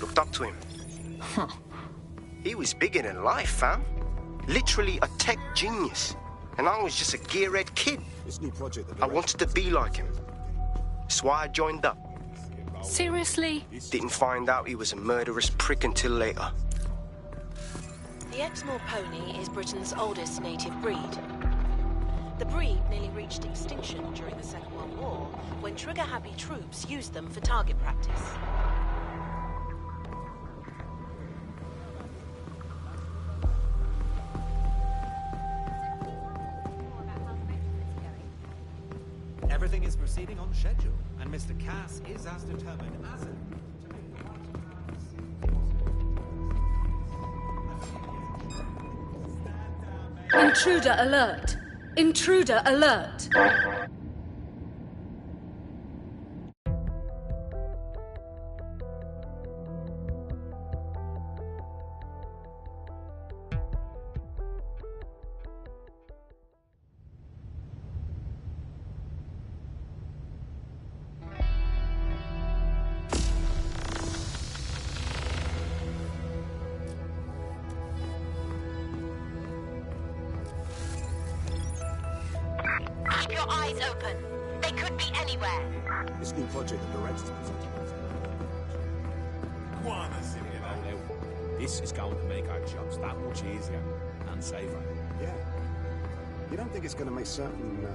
Looked up to him. He was bigger than life, fam. Literally a tech genius. And I was just a gearhead kid. This new project I wanted to be like him. That's why I joined up. Seriously? Didn't find out he was a murderous prick until later. The Exmoor pony is Britain's oldest native breed. The breed nearly reached extinction during the Second World War, when trigger-happy troops used them for target practice. Everything is proceeding on schedule, and Mr. Cass is as determined as ever. Intruder alert! Intruder alert! Keep your eyes open. They could be anywhere. This new project the director's presenting. This is going to make our jobs that much easier and safer. Yeah. You don't think it's going to make certain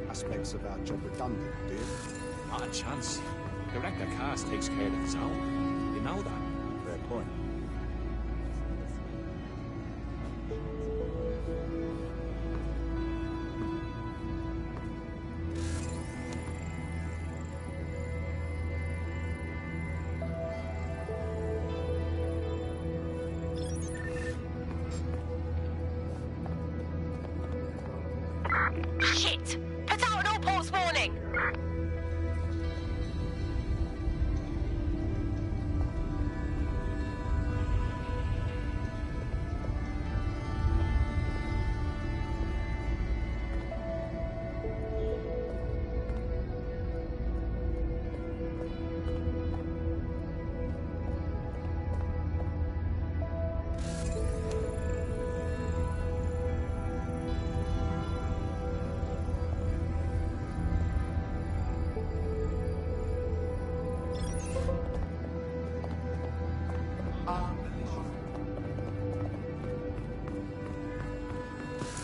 aspects of our job redundant, do you? Not a chance. Director Cass takes care of his own. You know that. Fair point. Shit! Put out an all-ports warning!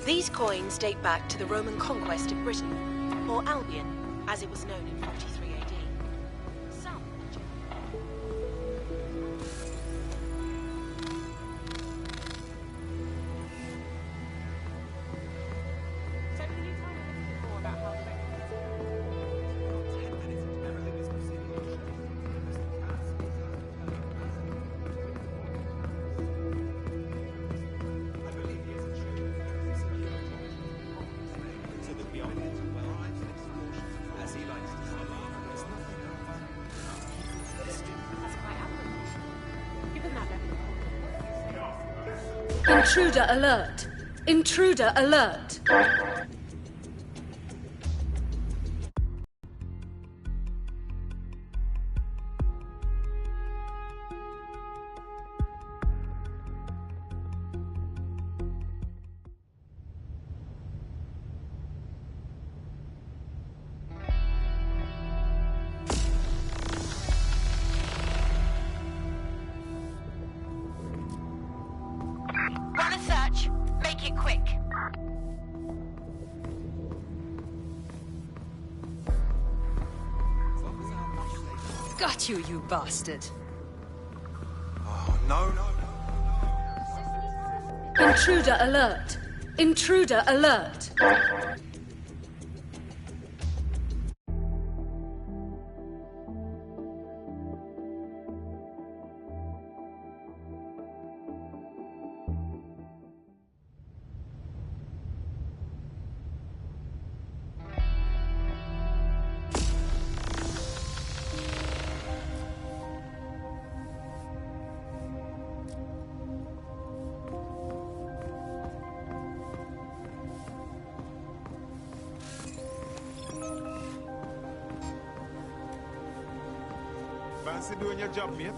These coins date back to the Roman conquest of Britain, or Albion, as it was known in 43 AD. Some... So can you tell me a little more about how the everything is proceeding on schedule. Mr. Cass is as I believe he is a true so that beyond it, well, as he likes to say, there's nothing else. That's quite admirable. Given that level. Intruder alert! Intruder alert! Run a search. Make it quick. Got you, you bastard! Oh, no. Intruder alert! Intruder alert! Fancy doing your job, mate?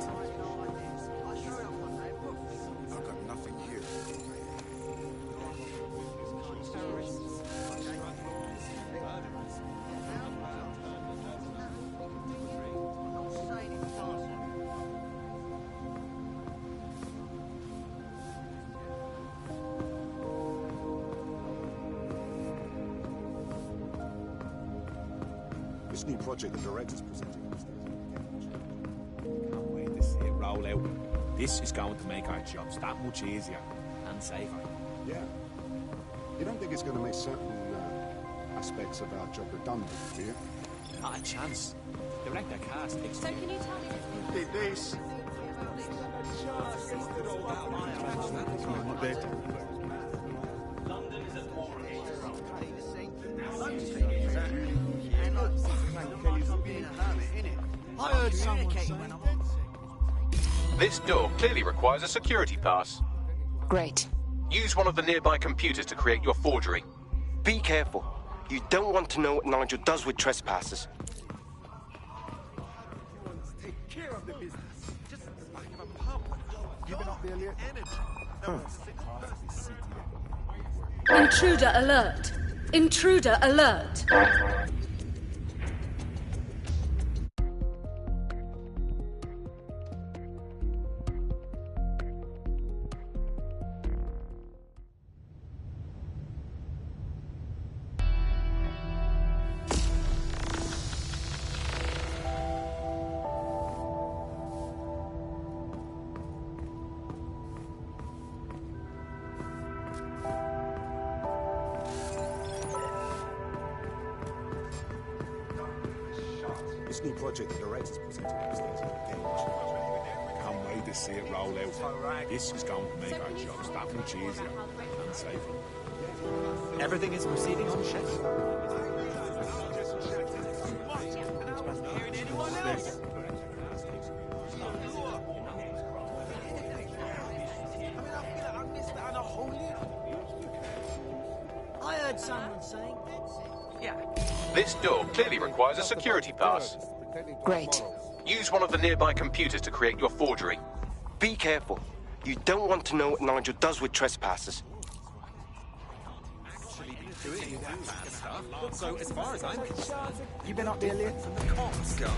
This new project the director's presenting upstairs. Can't wait to see it roll out. This is going to make our jobs that much easier and safer. Yeah. You don't think it's going to make certain aspects of our job redundant, do you? Not a chance. Director cast takes So can you tell me Did this. I heard someone say... This door clearly requires a security pass. Great. Use one of the nearby computers to create your forgery. Be careful. You don't want to know what Nigel does with trespassers. Take care of the business. Just the back of a pub. Giving up the Elliot. Intruder alert! Intruder alert! This new project the director's presenting upstairs at the gauge. Can't wait to see it roll out. This is going to make our jobs that much easier and safer. Everything is proceeding on schedule. I heard someone saying... Yeah. This door clearly requires a security pass. Great. Use one of the nearby computers to create your forgery. Be careful. You don't want to know what Nigel does with trespassers. So, as far as I'm concerned, You been up there, Elliot? from the cops go.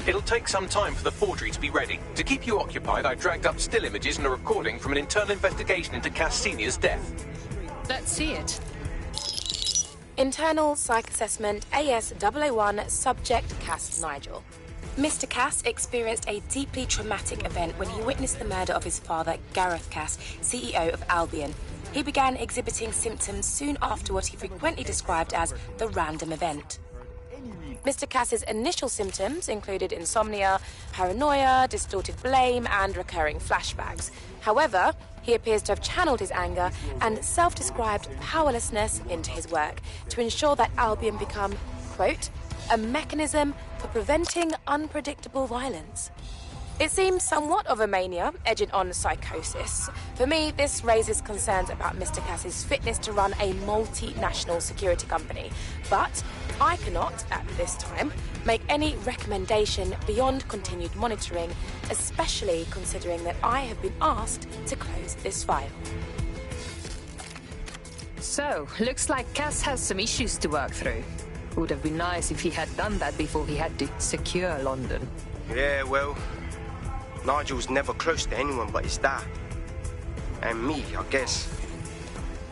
It'll take some time for the forgery to be ready. To keep you occupied, I dragged up still images and a recording from an internal investigation into Cass Sr.'s death. Let's see it. Internal Psych Assessment AS001 Subject Cass Nigel. Mr. Cass experienced a deeply traumatic event when he witnessed the murder of his father, Gareth Cass, CEO of Albion. He began exhibiting symptoms soon after what he frequently described as the random event. Mr. Cass's initial symptoms included insomnia, paranoia, distorted blame, and recurring flashbacks. However, he appears to have channeled his anger and self-described powerlessness into his work to ensure that Albion become, quote, a mechanism for preventing unpredictable violence. It seems somewhat of a mania, edging on psychosis. For me, this raises concerns about Mr. Cass's fitness to run a multinational security company. But I cannot, at this time, make any recommendation beyond continued monitoring, especially considering that I have been asked to close this file. So, looks like Cass has some issues to work through. Would have been nice if he had done that before he had to secure London. Yeah, well, Nigel's never close to anyone but his dad. And me, I guess.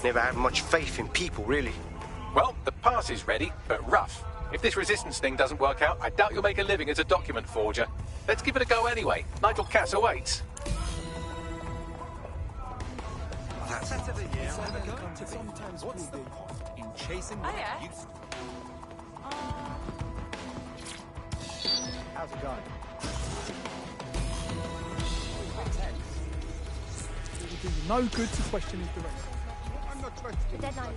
Never had much faith in people, really. Well, the pass is ready, but rough. If this resistance thing doesn't work out, I doubt you'll make a living as a document forger. Let's give it a go anyway. Nigel Cass awaits. That's it of the year. Never going to be. What's the point in chasing what you... How's it going? It would do you no good to question his direction. I'm not questioning. The deadline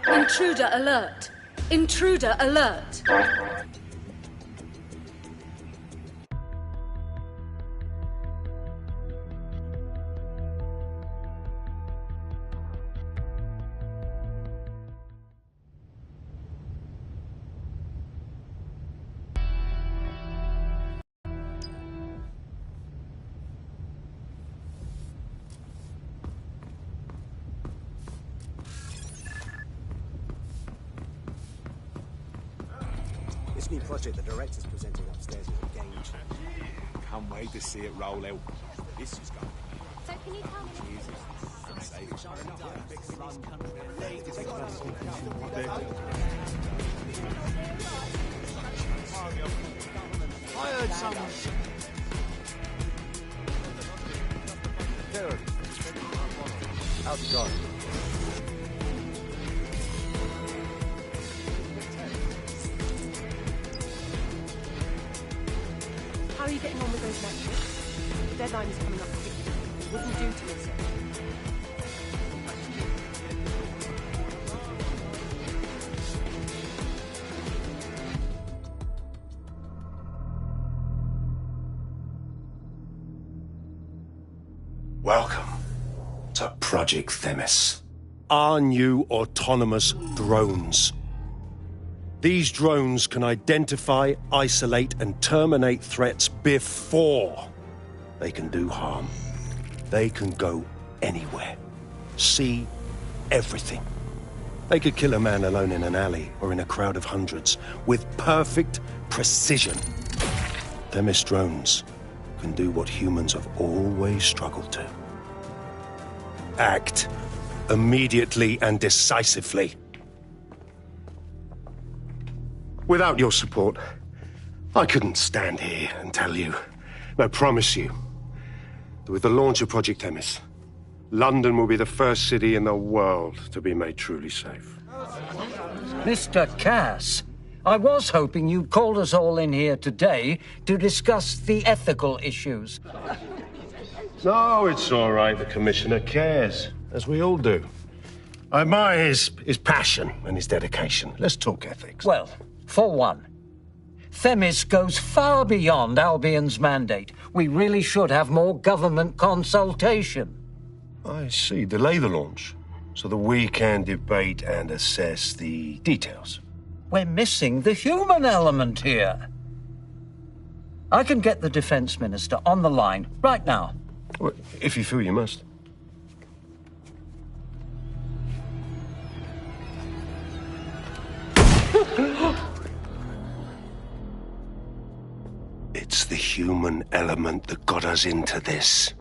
Intruder alert! Intruder alert! This new project the director's presenting upstairs at the gauge. Can't wait to see it roll out. This is going to So can you tell me? I heard someone. Dude, how's it going? How are you getting on with those lectures? The deadline is coming up quickly. Wouldn't do to miss it. Welcome to Project Themis. Our new autonomous drones. These drones can identify, isolate, and terminate threats before they can do harm. They can go anywhere, see everything. They could kill a man alone in an alley or in a crowd of hundreds with perfect precision. Themis drones can do what humans have always struggled to. Act immediately and decisively. Without your support, I couldn't stand here and tell you, I promise you, that with the launch of Project Themis, London will be the first city in the world to be made truly safe. Mr. Cass, I was hoping you'd called us all in here today to discuss the ethical issues. No, it's all right. The Commissioner cares, as we all do. I admire his passion and his dedication. Let's talk ethics. Well, for one, Themis goes far beyond Albion's mandate. We really should have more government consultation. I see. Delay the launch so that we can debate and assess the details. We're missing the human element here. I can get the Defense Minister on the line right now. Well, if you feel you must. It's the human element that got us into this.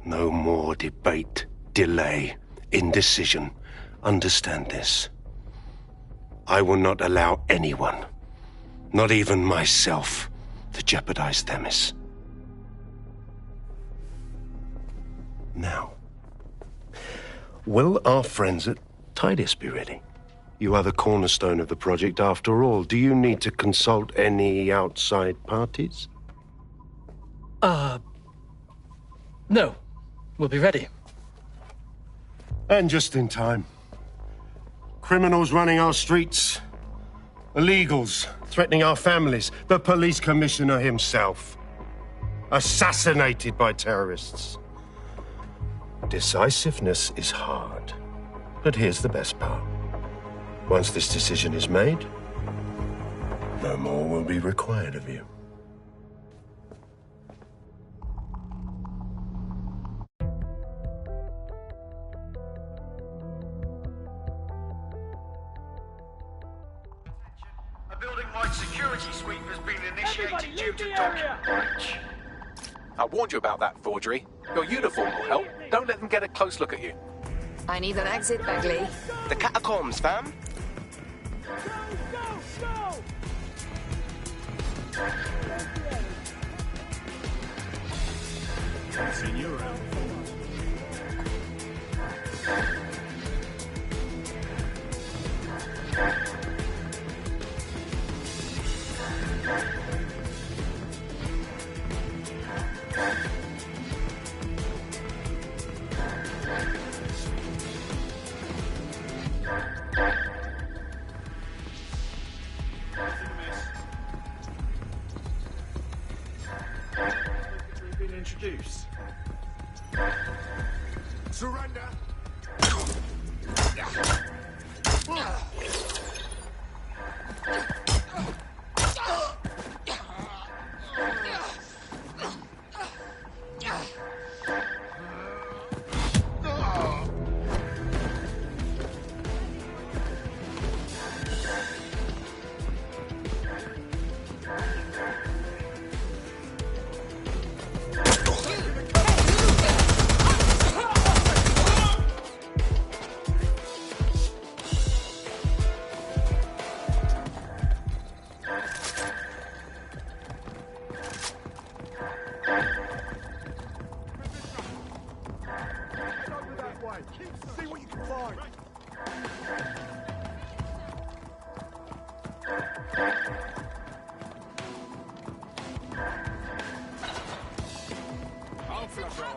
No more debate, delay, indecision. Understand this. I will not allow anyone, not even myself, to jeopardize Themis. Now, will our friends at Tidus be ready? You are the cornerstone of the project after all. Do you need to consult any outside parties? No. We'll be ready. And just in time. Criminals running our streets. Illegals threatening our families. The police commissioner himself. Assassinated by terrorists. Decisiveness is hard. But here's the best part. Once this decision is made, no more will be required of you. A building-wide security sweep has been initiated due to document breach. I warned you about that forgery. Your uniform will help. Don't let them get a close look at you. I need an exit, Bagley. The catacombs, fam. Seen you around. Been introduced. Surrender. way. See what you can find. I'll flush off.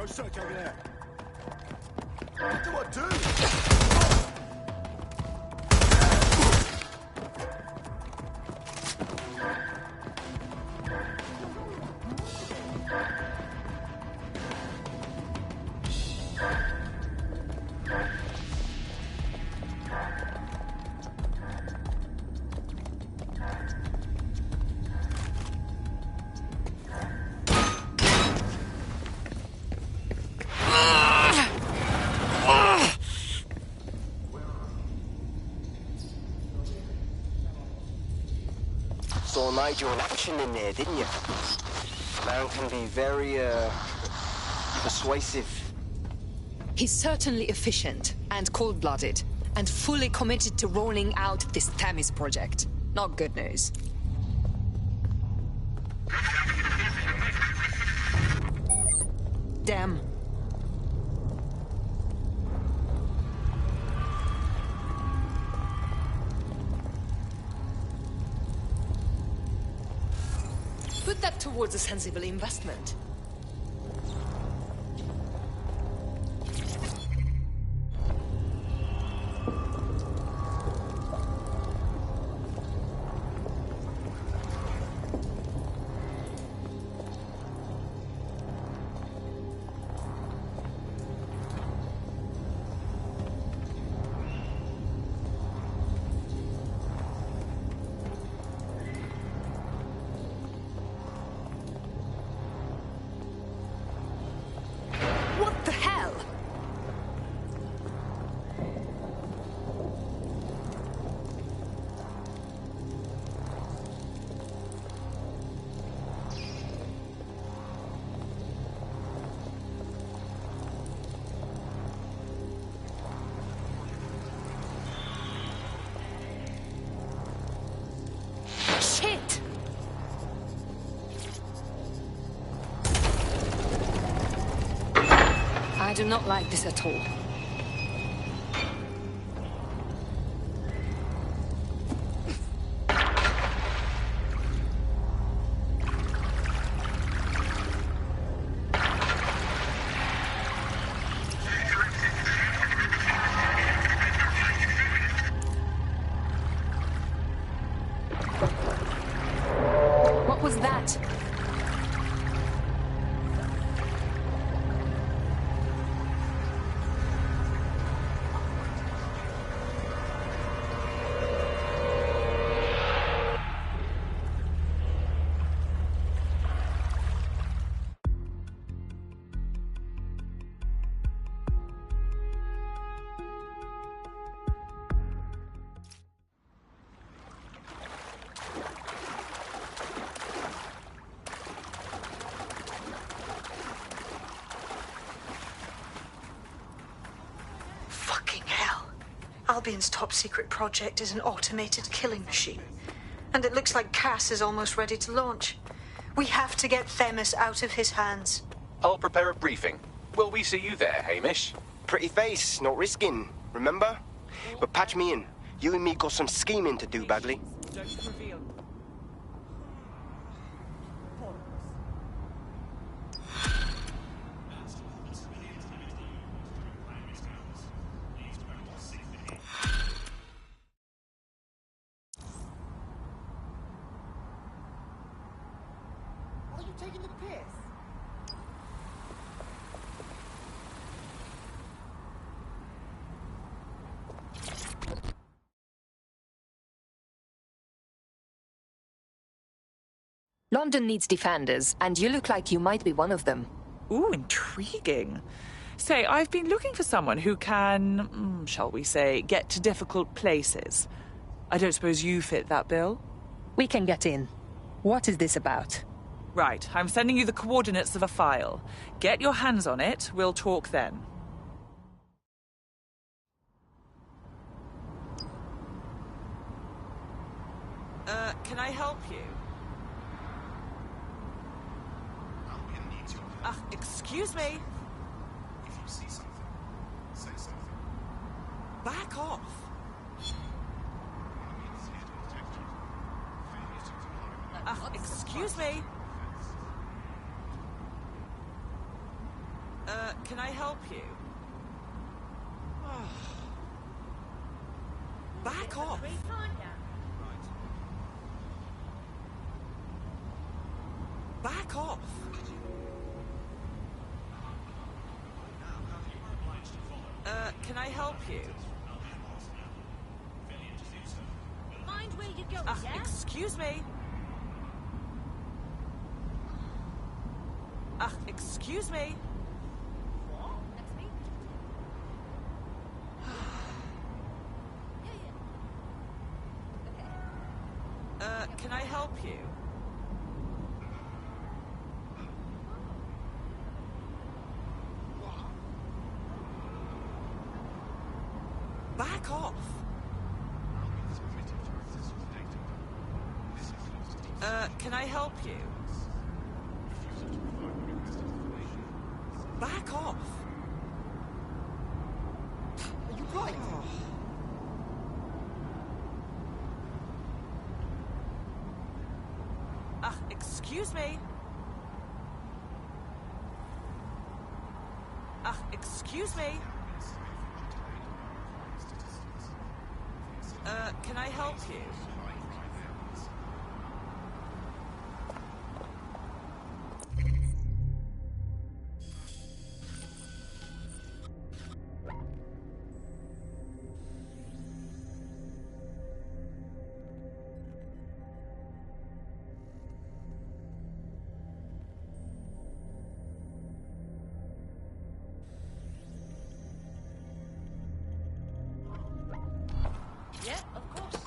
Search over there. What do I do? Saw Nigel in action in there, didn't you? Man can be very, persuasive. He's certainly efficient and cold-blooded, and fully committed to rolling out this Themis project. Not good news. Damn. Put that towards a sensible investment. I do not like this at all. What was that? Albion's top-secret project is an automated killing machine. And it looks like Cass is almost ready to launch. We have to get Themis out of his hands. I'll prepare a briefing. Will we see you there, Hamish? Pretty face, not risking, remember? But patch me in. You and me got some scheming to do, Bagley. Don't reveal. you taking the piss? London needs defenders, and you look like you might be one of them. Ooh, intriguing. Say, I've been looking for someone who can, shall we say, get to difficult places. I don't suppose you fit that bill? We can get in. What is this about? Right, I'm sending you the coordinates of a file. Get your hands on it, we'll talk then. Can I help you? Excuse me? If you see something, say something. Back off. Excuse me? Can I help you? Back off. Back off. Can I help you? Mind where you're going, yeah? Excuse me? Excuse me? What? That's me? Yeah. Okay. Can I help you? Back off. Can I help you? Back off. Are you right? Excuse me? Excuse me? Can I help you? Yeah, of course.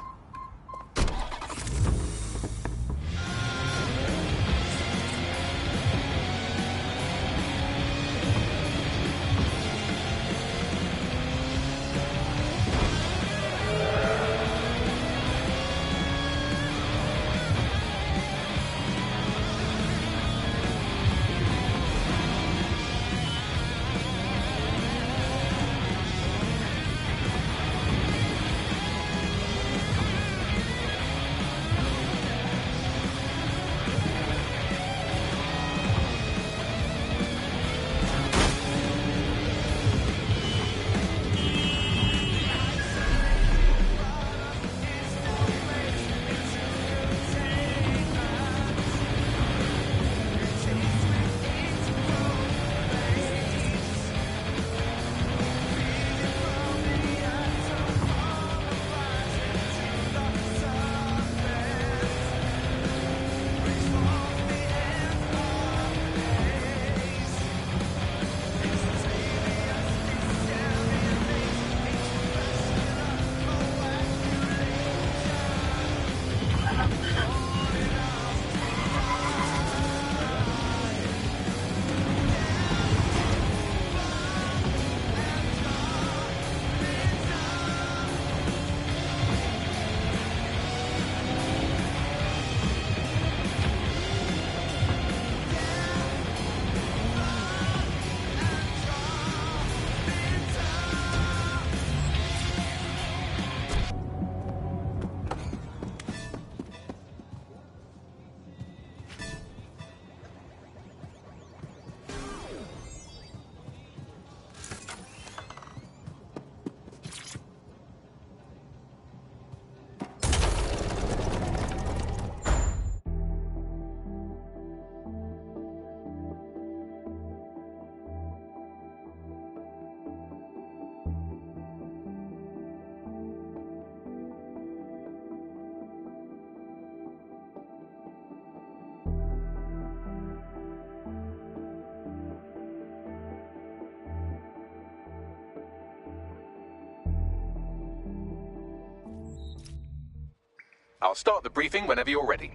I'll start the briefing whenever you're ready.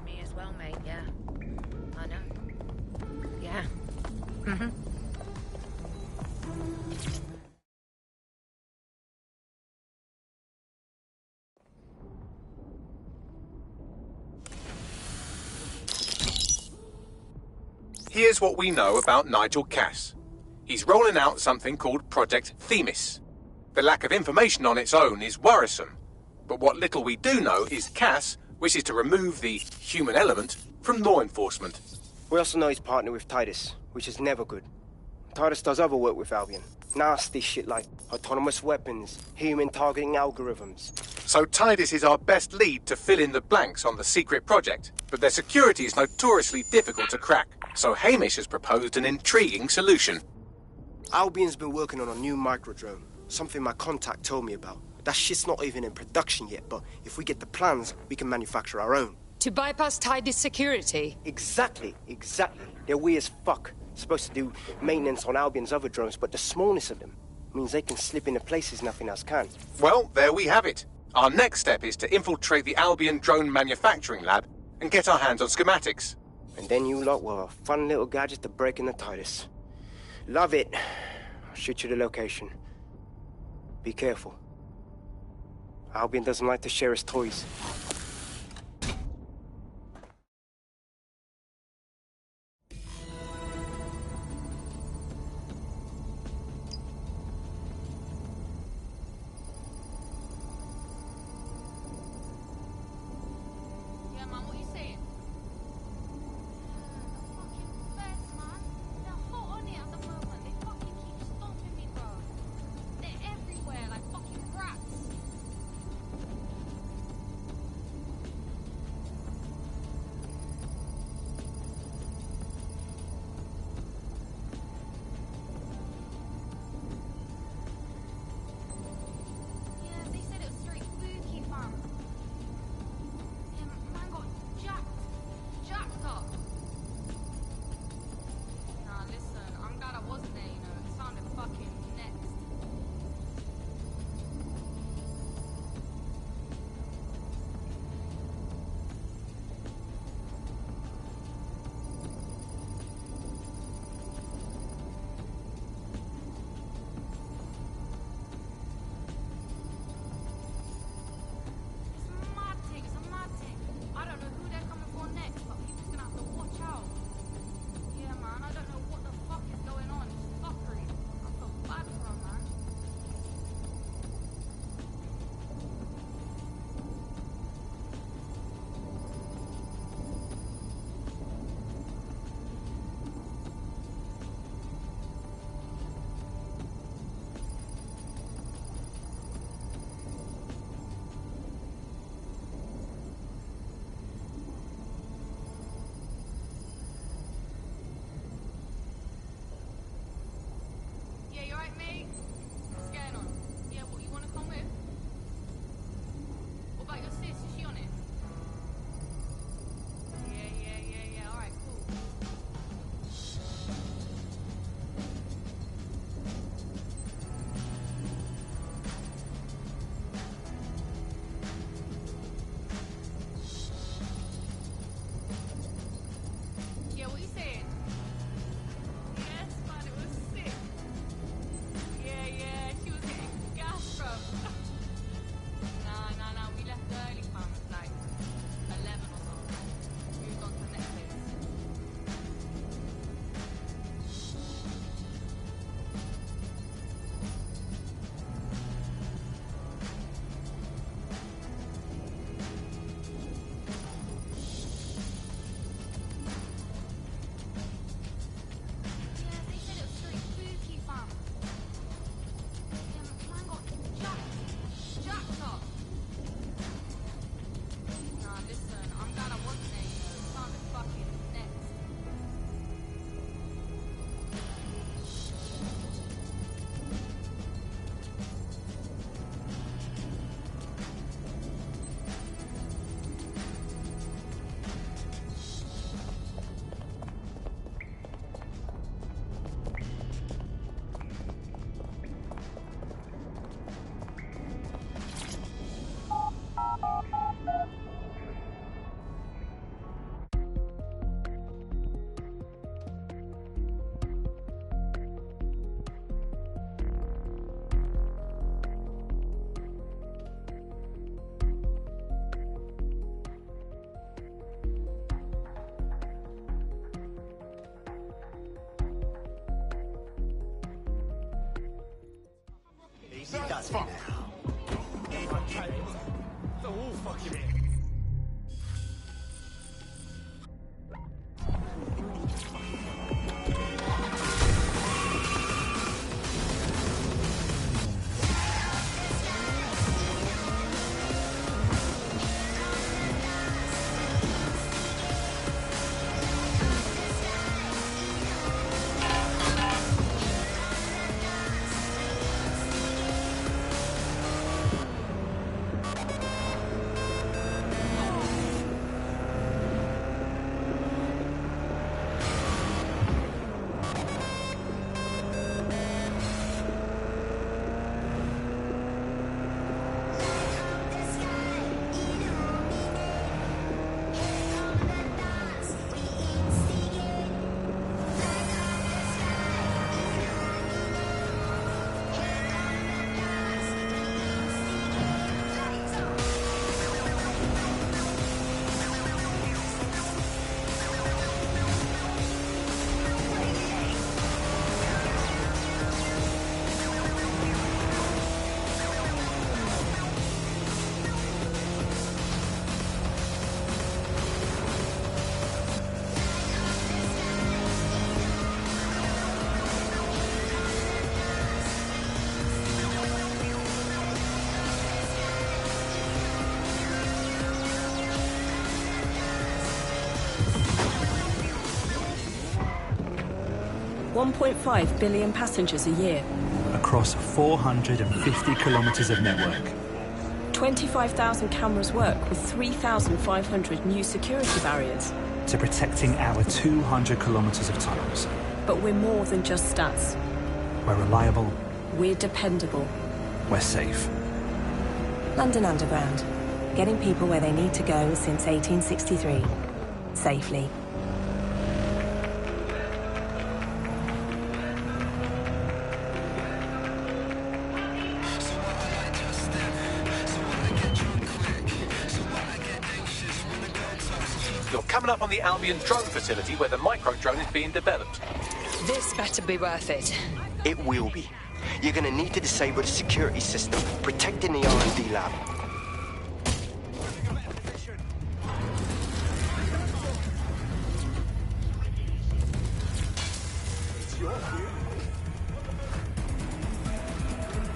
Me as well, mate, yeah. I know. Yeah. Mm-hmm. Here's what we know about Nigel Cass. He's rolling out something called Project Themis. The lack of information on its own is worrisome, but what little we do know is Cass wishes to remove the human element from law enforcement. We also know he's partnered with Titus, which is never good. Titus does other work with Albion. Nasty shit like autonomous weapons, human targeting algorithms. So Titus is our best lead to fill in the blanks on the secret project, but their security is notoriously difficult to crack. So Hamish has proposed an intriguing solution. Albion's been working on a new microdrone, something my contact told me about. That shit's not even in production yet, but if we get the plans, we can manufacture our own. To bypass Titus security? Exactly. They're weird as fuck. Supposed to do maintenance on Albion's other drones, but the smallness of them means they can slip into places nothing else can. Well, there we have it. Our next step is to infiltrate the Albion drone manufacturing lab and get our hands on schematics. And then you lot will have a fun little gadget to break in the Titus. Love it. I'll shoot you the location. Be careful. Albion doesn't like to share his toys. That's fine. The whole fucking... 1.5 billion passengers a year. Across 450 kilometers of network. 25,000 cameras work with 3,500 new security barriers. To protecting our 200 kilometers of tunnels. But we're more than just stats. We're reliable. We're dependable. We're safe. London Underground. Getting people where they need to go since 1863. Safely. You're coming up on the Albion drone facility where the micro-drone is being developed. This better be worth it. It will be. You're gonna need to disable the security system, protecting the R&D lab. It's your view.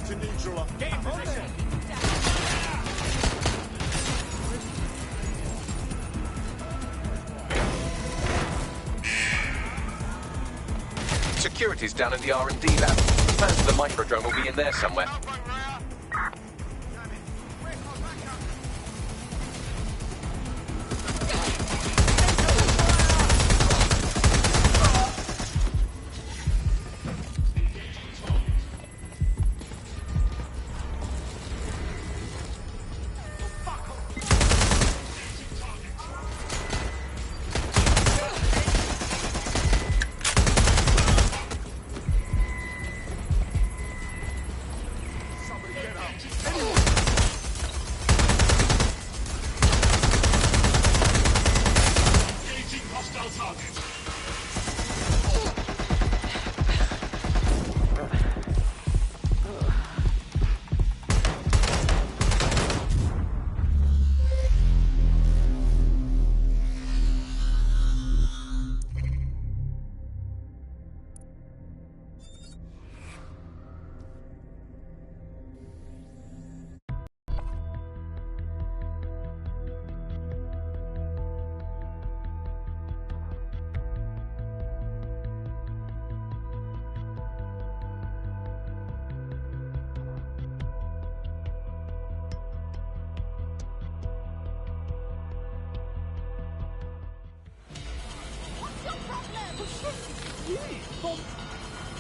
To neutral. Get in position. Security's down in the R&D lab. Plans for the micro-drone will be in there somewhere.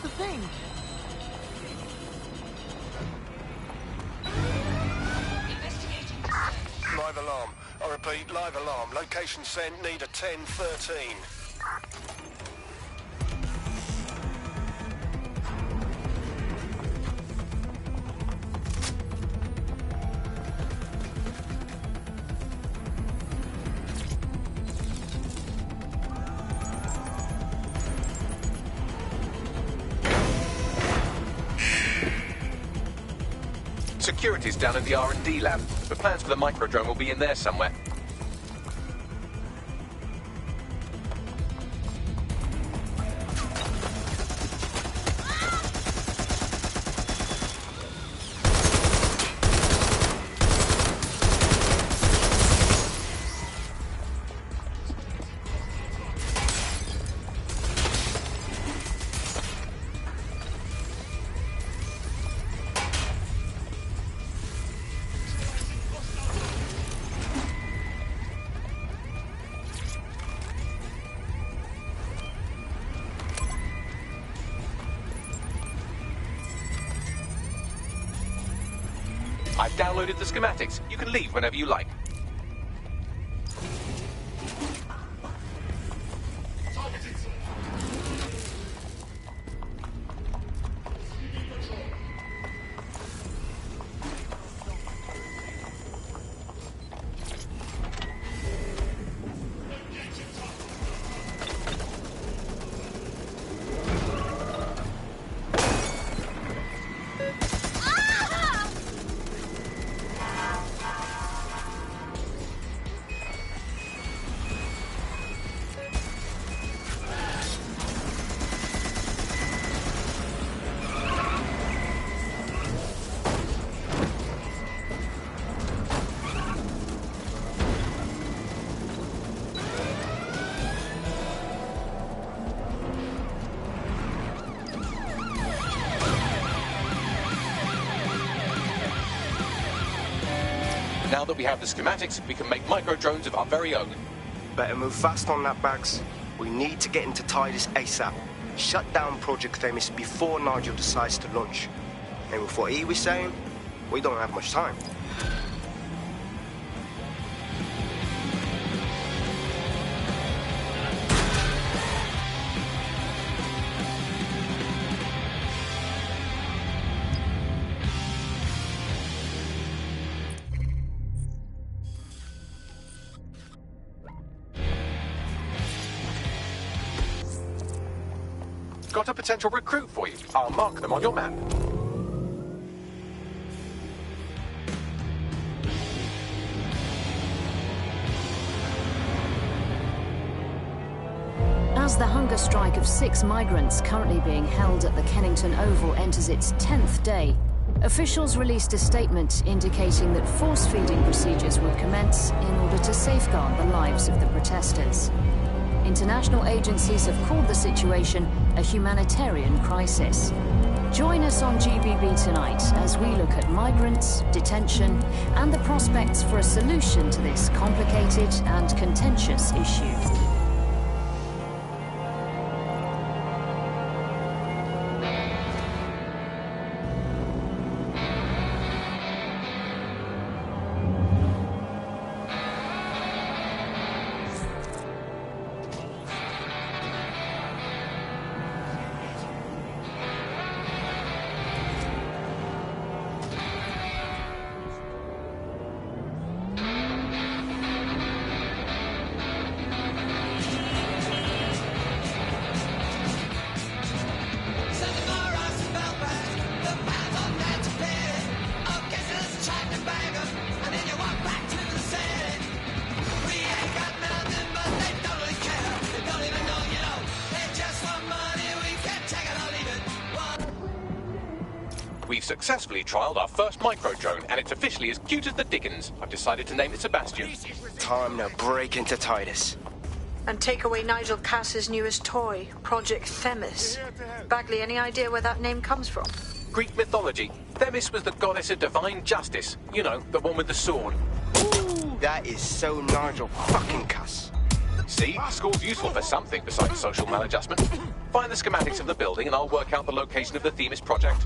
The thing. Live alarm. I repeat, live alarm. Location sent, need a 1013. Security's down in the R&D lab. The plans for the microdrone will be in there somewhere. I've downloaded the schematics. You can leave whenever you like. Now that we have the schematics, we can make micro-drones of our very own. Better move fast on that, Bags. We need to get into Titus ASAP. Shut down Project Themis before Nigel decides to launch. And with what he was saying, we don't have much time. Got a potential recruit for you. I'll mark them on your map. As the hunger strike of 6 migrants currently being held at the Kennington Oval enters its 10th day, officials released a statement indicating that force-feeding procedures would commence in order to safeguard the lives of the protesters. International agencies have called the situation a humanitarian crisis. Join us on GBB tonight as we look at migrants, detention, and the prospects for a solution to this complicated and contentious issue. We've successfully trialled our first micro-drone, and it's officially as cute as the dickens. I've decided to name it Sebastian. Time to break into Titus. And take away Nigel Cass's newest toy, Project Themis. Bagley, any idea where that name comes from? Greek mythology. Themis was the goddess of divine justice. You know, the one with the sword. Ooh, that is so Nigel fucking Cass. See, the school's useful for something besides social maladjustment. Find the schematics of the building and I'll work out the location of the Themis project.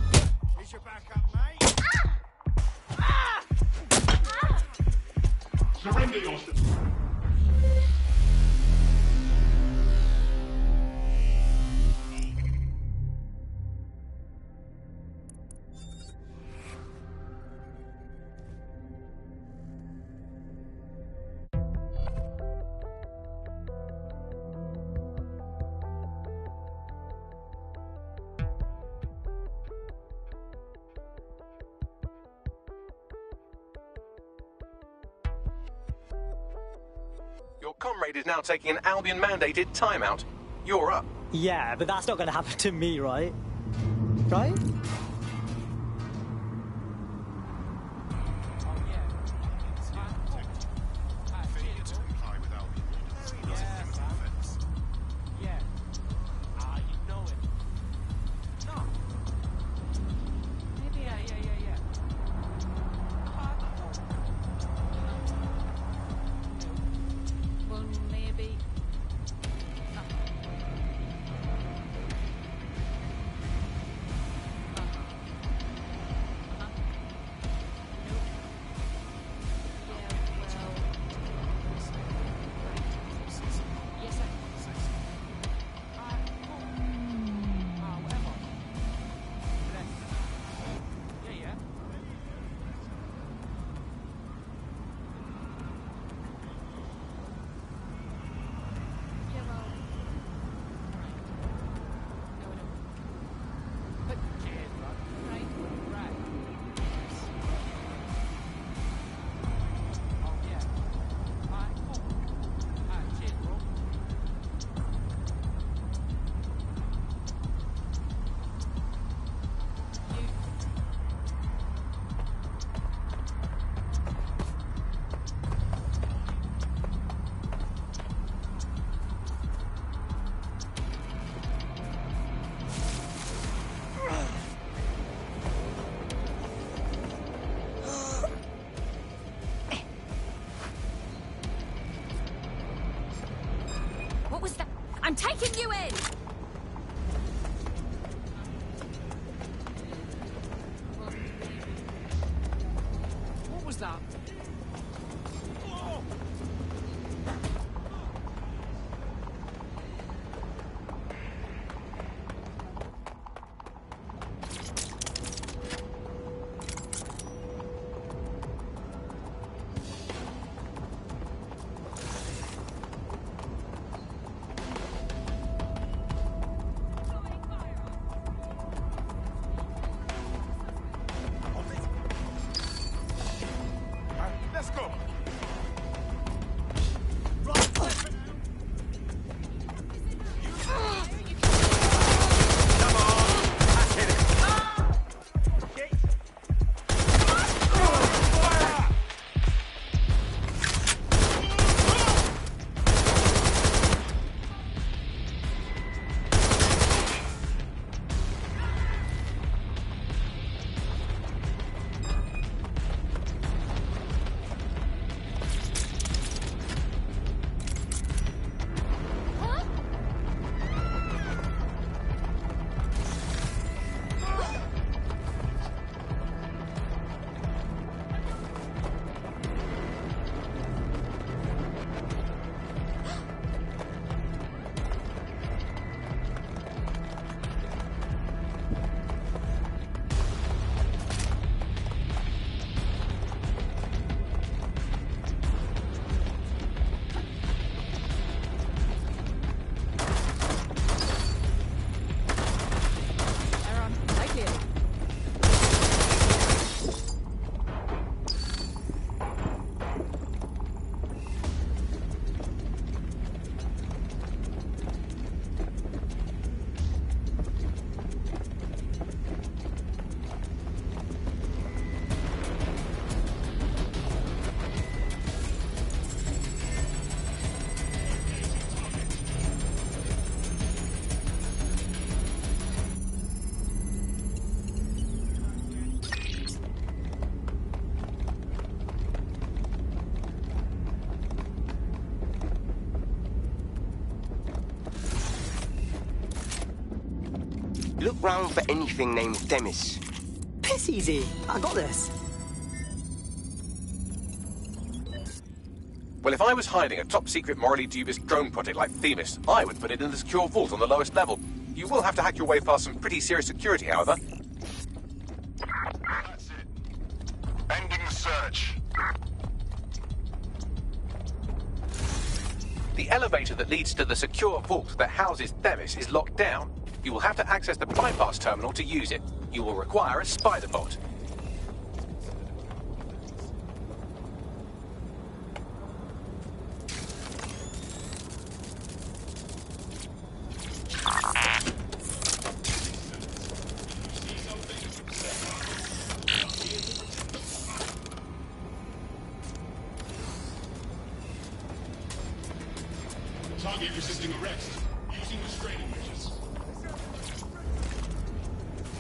Surrender yourself. Your comrade is now taking an Albion-mandated timeout. You're up. Yeah, but that's not going to happen to me, right? Right? I'm taking you in! What was that? Look round for anything named Themis. Piss easy. I got this. Well, if I was hiding a top-secret, morally dubious drone project like Themis, I would put it in the secure vault on the lowest level. You will have to hack your way past some pretty serious security, however. That's it. Ending the search. The elevator that leads to the secure vault that houses Themis is locked down. You will have to access the bypass terminal to use it. You will require a spider bot. Target resisting arrest. Using restraining measures.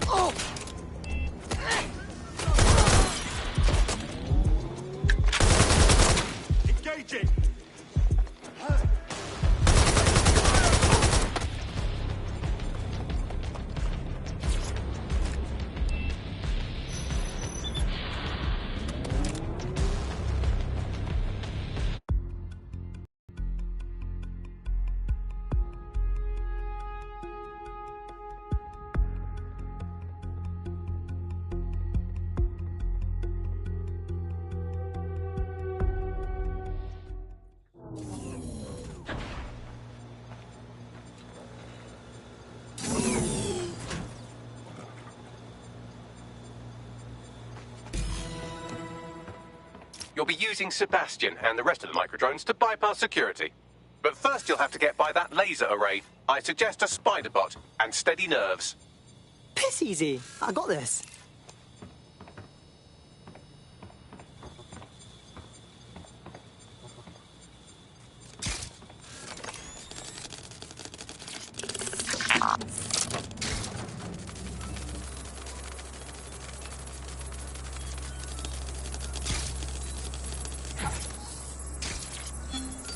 Oh! Engaging! You'll be using Sebastian and the rest of the microdrones to bypass security. But first you'll have to get by that laser array. I suggest a spider bot and steady nerves. Piss easy. I got this.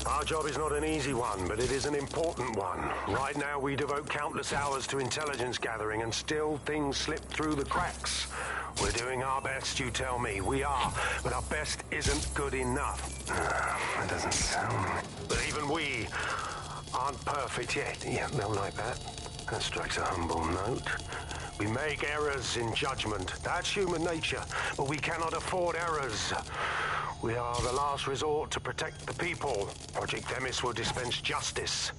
Our job is not an easy one, but it is an important one. Right now, we devote countless hours to intelligence gathering, and still things slip through the cracks. We're doing our best, you tell me. We are, but our best isn't good enough. That doesn't sound... But even we aren't perfect yet. Yeah, they'll like that. That strikes a humble note. We make errors in judgment. That's human nature, but we cannot afford errors. We are the last resort to protect the people. Project Themis will dispense justice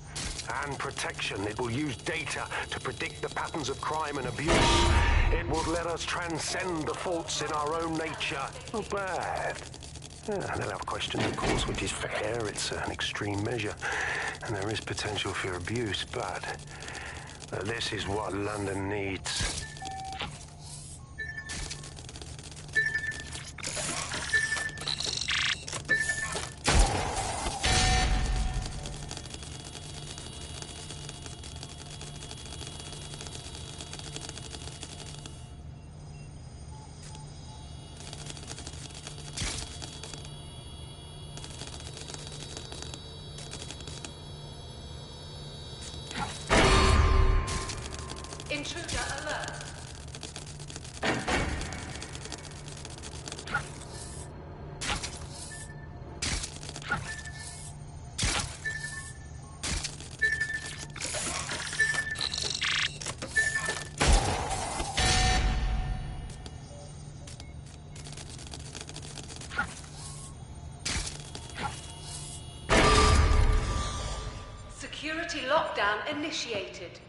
and protection. It will use data to predict the patterns of crime and abuse. It will let us transcend the faults in our own nature. Not bad. Yeah, they'll have questions, of course, which is fair. It's an extreme measure, and there is potential for abuse, but this is what London needs. Intruder alert. Security lockdown initiated.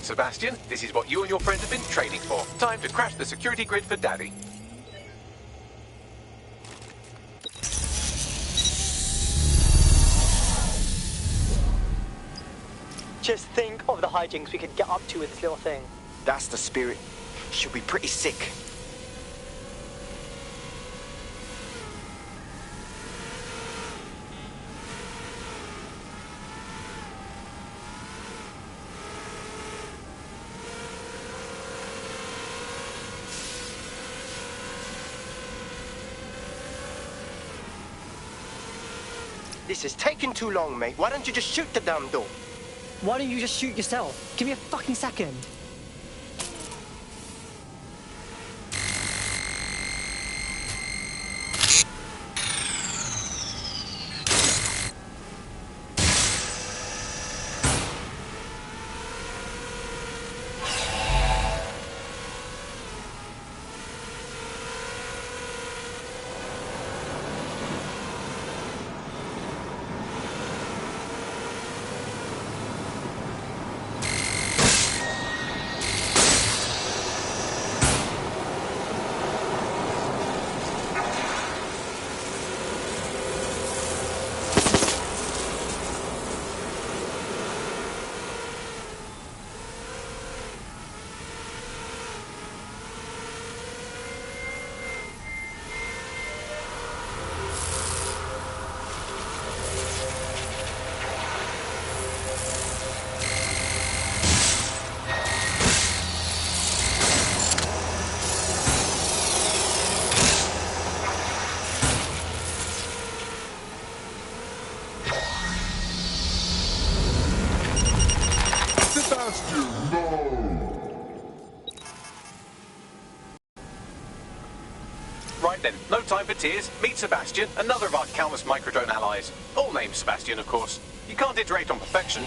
Sebastian, this is what you and your friends have been training for. Time to crash the security grid for Daddy. Just think of the hijinks we could get up to with this little thing. That's the spirit. She'll be pretty sick. This is taking too long, mate. Why don't you just shoot the damn door? Why don't you just shoot yourself? Give me a fucking second. Right then, no time for tears. Meet Sebastian, another of our countless microdrone allies. All named Sebastian, of course. You can't iterate on perfection.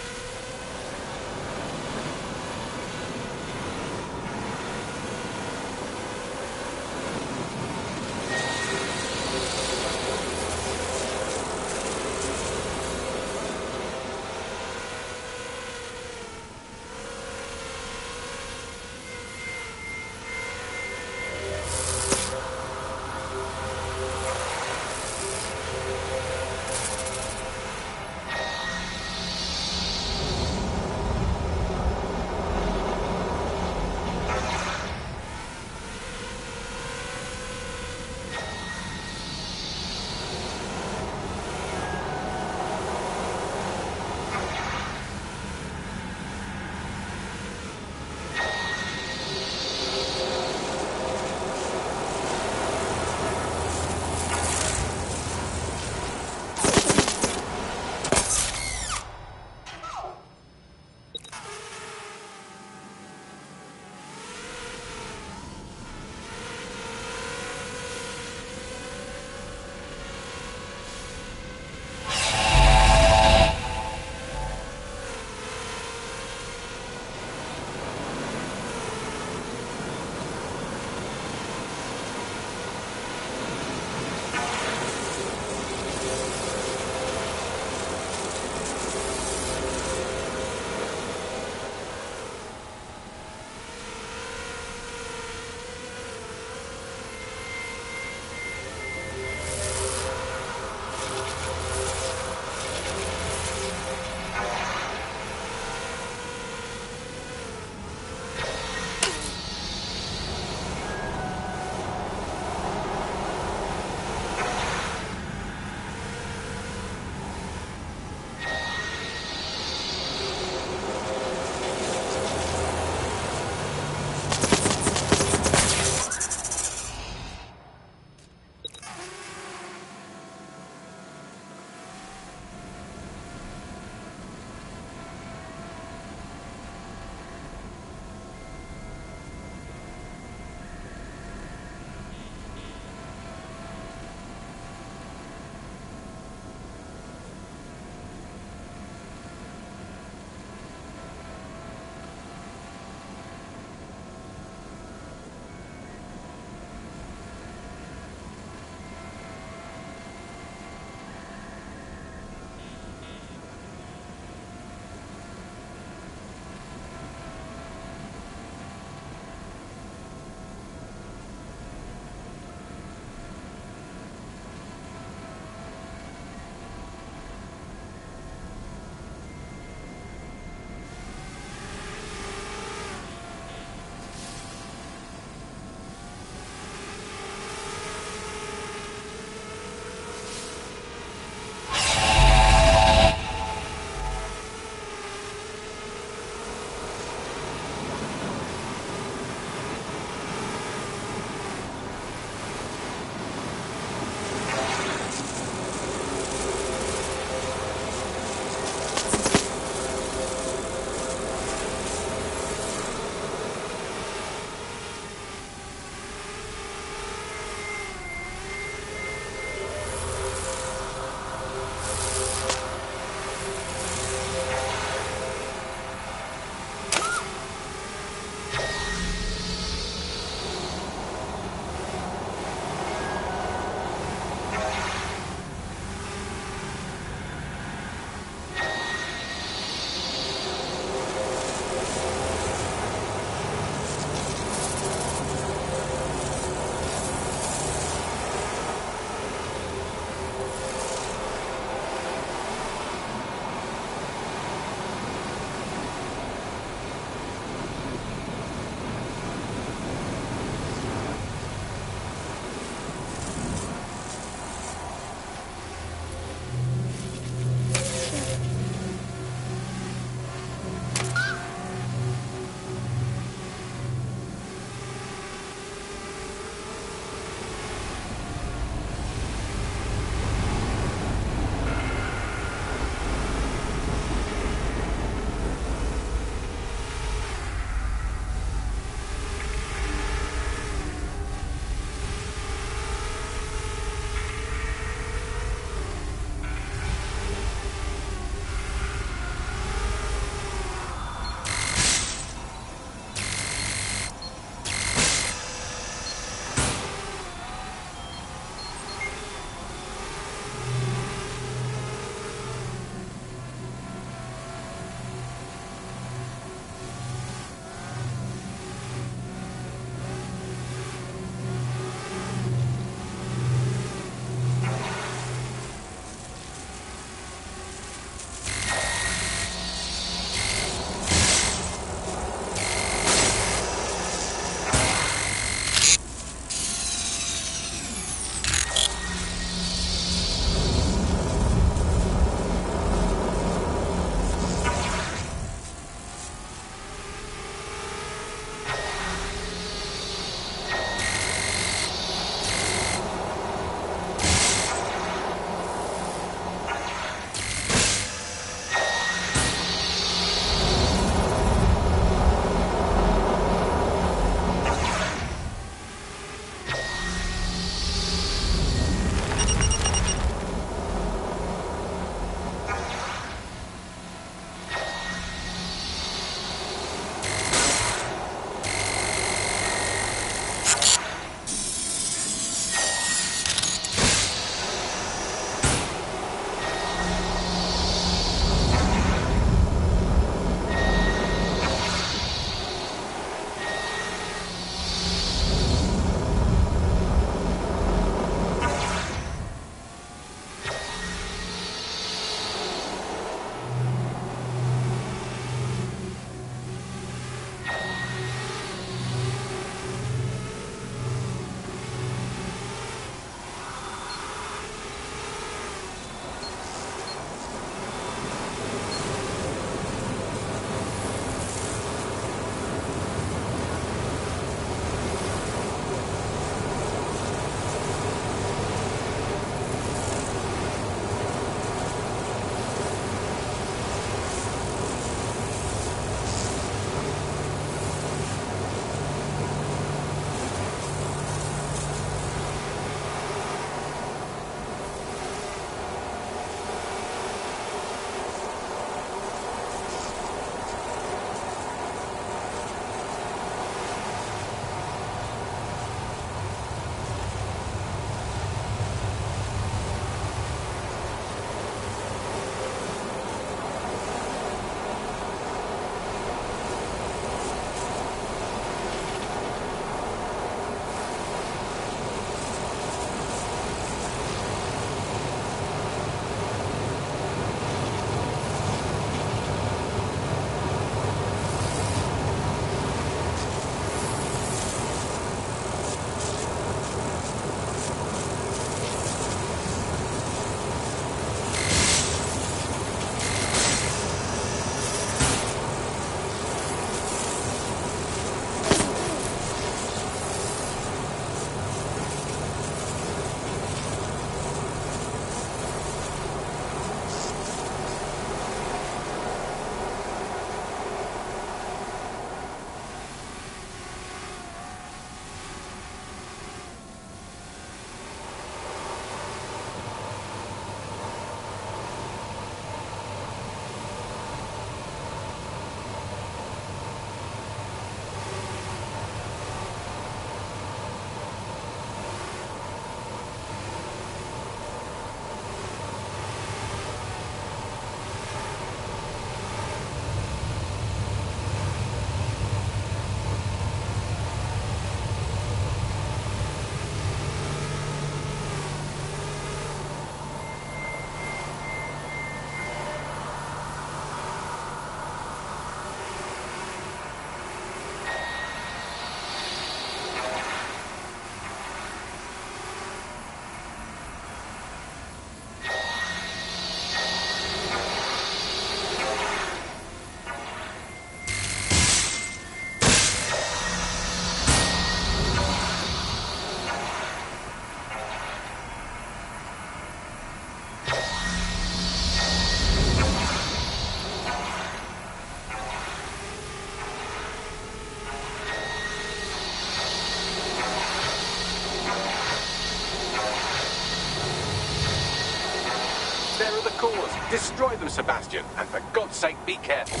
Destroy them, Sebastian, and for God's sake, be careful.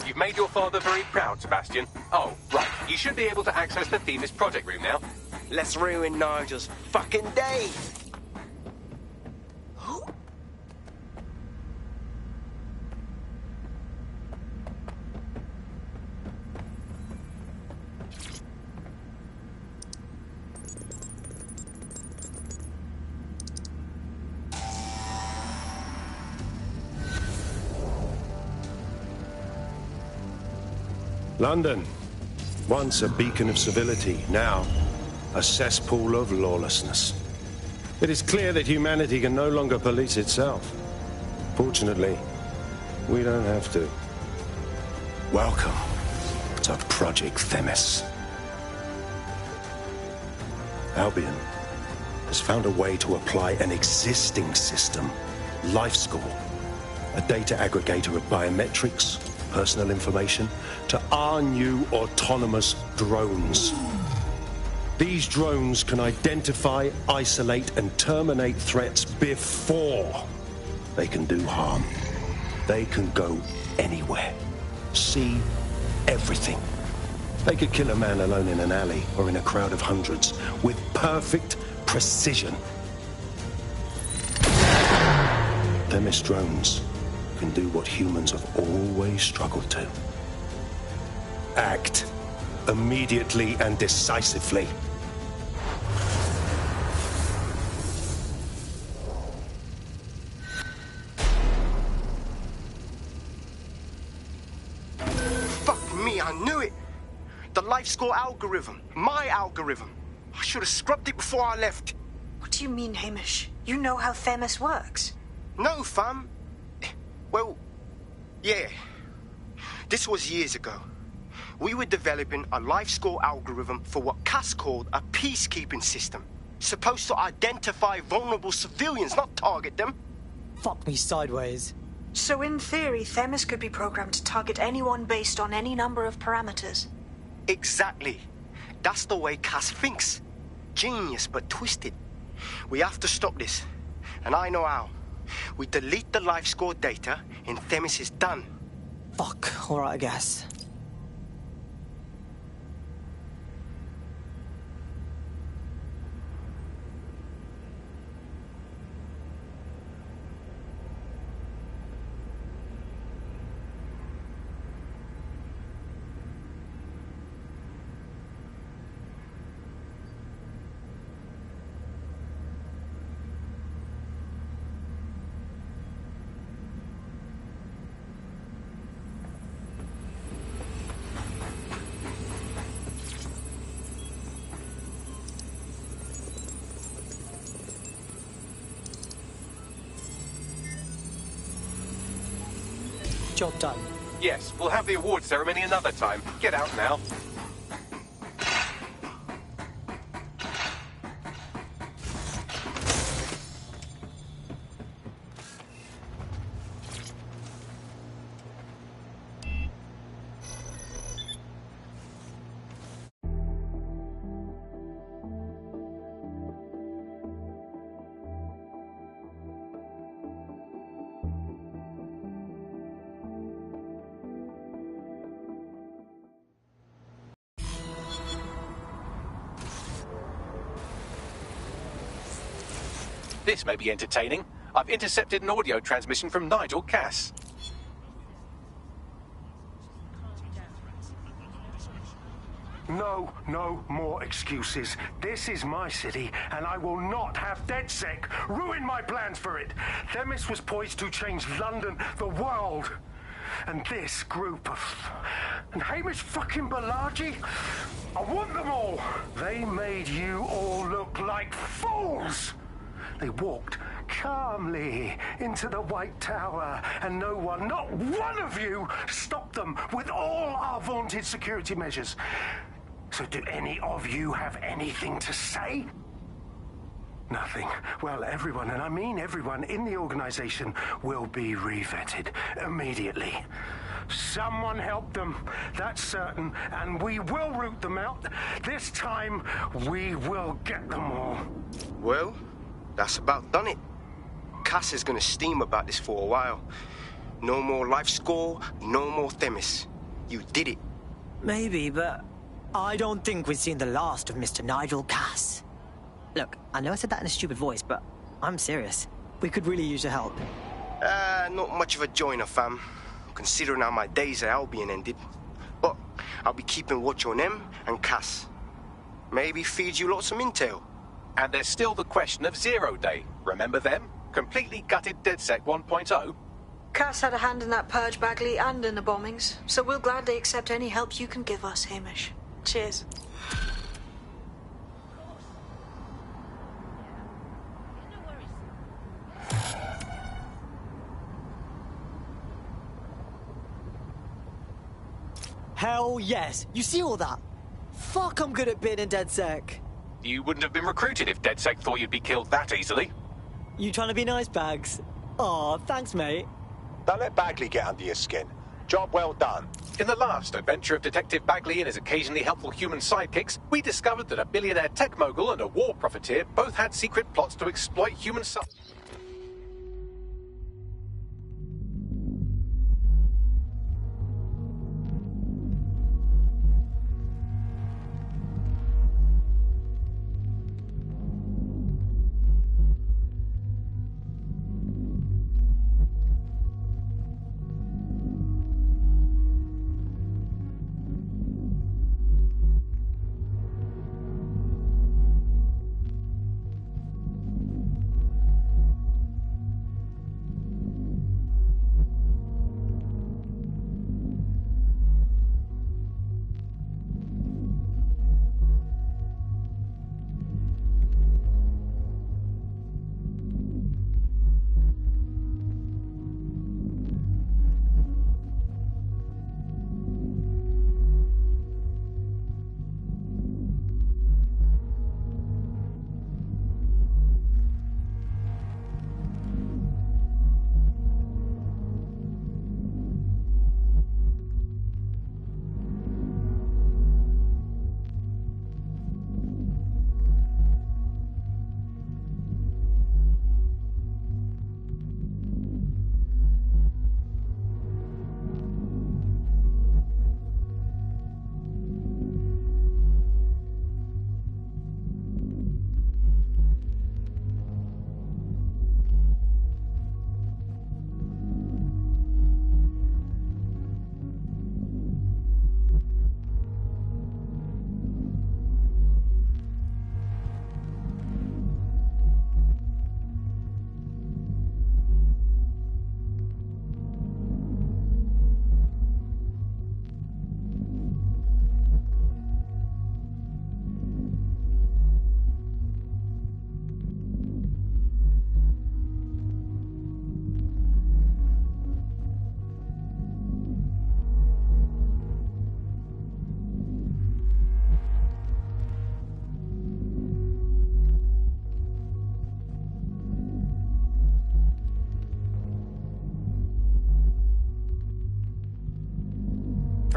You've made your father very proud, Sebastian. Oh, right. You should be able to access the Themis project room now. Let's ruin Nigel's fucking day. London, once a beacon of civility, now a cesspool of lawlessness. It is clear that humanity can no longer police itself. Fortunately, we don't have to. Welcome to Project Themis. Albion has found a way to apply an existing system, LifeScore, a data aggregator of biometrics, personal information, to our new autonomous drones. These drones can identify, isolate, and terminate threats before they can do harm. They can go anywhere, see everything. They could kill a man alone in an alley or in a crowd of hundreds with perfect precision. Themis drones can do what humans have always struggled to. Act immediately and decisively. Fuck me, I knew it. The LifeScore algorithm. My algorithm. I should have scrubbed it before I left. What do you mean, Hamish? You know how Themis works. No, fam. Well, yeah. This was years ago. We were developing a LifeScore algorithm for what Cass called a peacekeeping system. Supposed to identify vulnerable civilians, not target them. Fuck me sideways. So in theory, Themis could be programmed to target anyone based on any number of parameters. Exactly. That's the way Cass thinks. Genius, but twisted. We have to stop this. And I know how. We delete the LifeScore data, and Themis is done. Fuck, alright, I guess. Job done. Yes, we'll have the award ceremony another time. Get out now. This may be entertaining. I've intercepted an audio transmission from Nigel Cass. No more excuses. This is my city, and I will not have DedSec ruin my plans for it. Themis was poised to change London, the world. And this group of... And Hamish fucking Balaji? I want them all. They made you all look like fools. They walked calmly into the White Tower, and no one, not one of you, stopped them with all our vaunted security measures. So do any of you have anything to say? Nothing. Well, everyone, and I mean everyone in the organization, will be re-vetted immediately. Someone help them, that's certain, and we will root them out. This time, we will get them all. Well, that's about done it. Cass is gonna steam about this for a while. No more life score, no more Themis. You did it. Maybe, but I don't think we've seen the last of Mr. Nigel Cass. Look, I know I said that in a stupid voice, but I'm serious. We could really use your help. Not much of a joiner, fam. Considering how my days at Albion ended. But I'll be keeping watch on them and Cass. Maybe feed you lots of intel. And there's still the question of Zero Day. Remember them? Completely gutted DedSec 1.0. Cass had a hand in that purge, Bagley, and in the bombings, so we'll gladly accept any help you can give us, Hamish. Cheers. Hell yes! You see all that? Fuck, I'm good at being in DedSec. You wouldn't have been recruited if DedSec thought you'd be killed that easily. You trying to be nice, Bags? Aw, thanks, mate. Don't let Bagley get under your skin. Job well done. In the last adventure of Detective Bagley and his occasionally helpful human sidekicks, we discovered that a billionaire tech mogul and a war profiteer both had secret plots to exploit human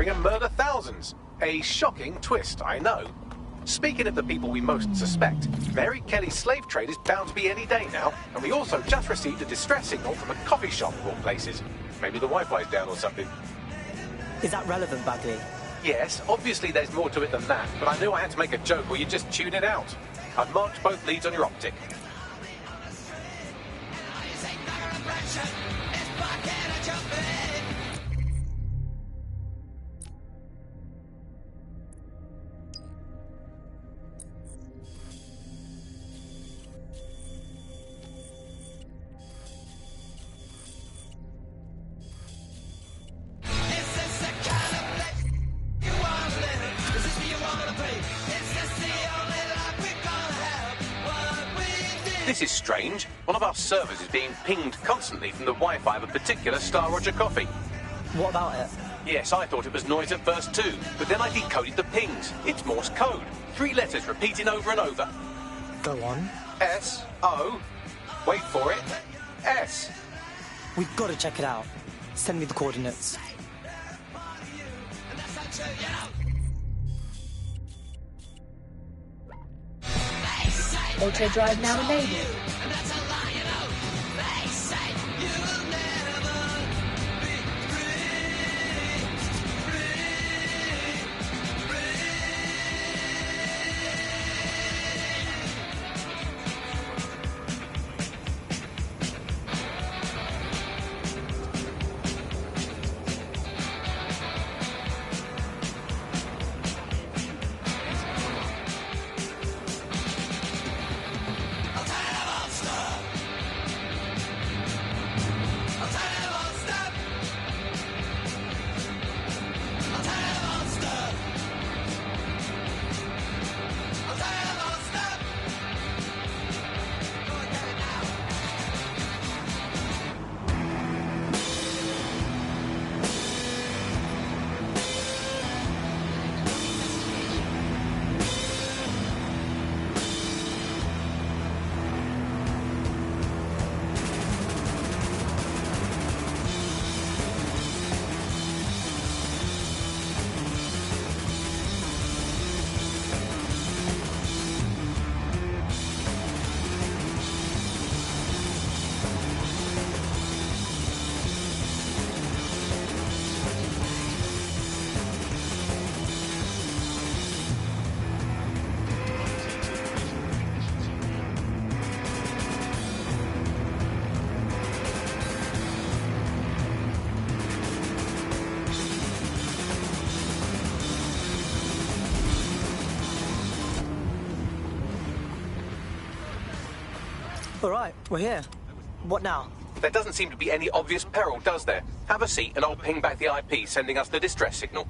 and murder thousands. A shocking twist, I know. Speaking of the people we most suspect, Mary Kelly's slave trade is bound to be any day now, and we also just received a distress signal from a coffee shop of all places. Maybe the Wi-Fi's down or something. Is that relevant, Bagley? Yes, obviously there's more to it than that, but I knew I had to make a joke or you'd just tune it out. I've marked both leads on your optic. This is strange. One of our servers is being pinged constantly from the Wi-Fi of a particular Star Roger coffee. What about it? Yes, I thought it was noise at first too, but then I decoded the pings. It's Morse code. 3 letters repeating over and over. Go on. S-O. Wait for it. S. We've got to check it out. Send me the coordinates. Auto drive now enabled. All right, we're here. What now? There doesn't seem to be any obvious peril, does there? Have a seat and I'll ping back the IP, sending us the distress signal.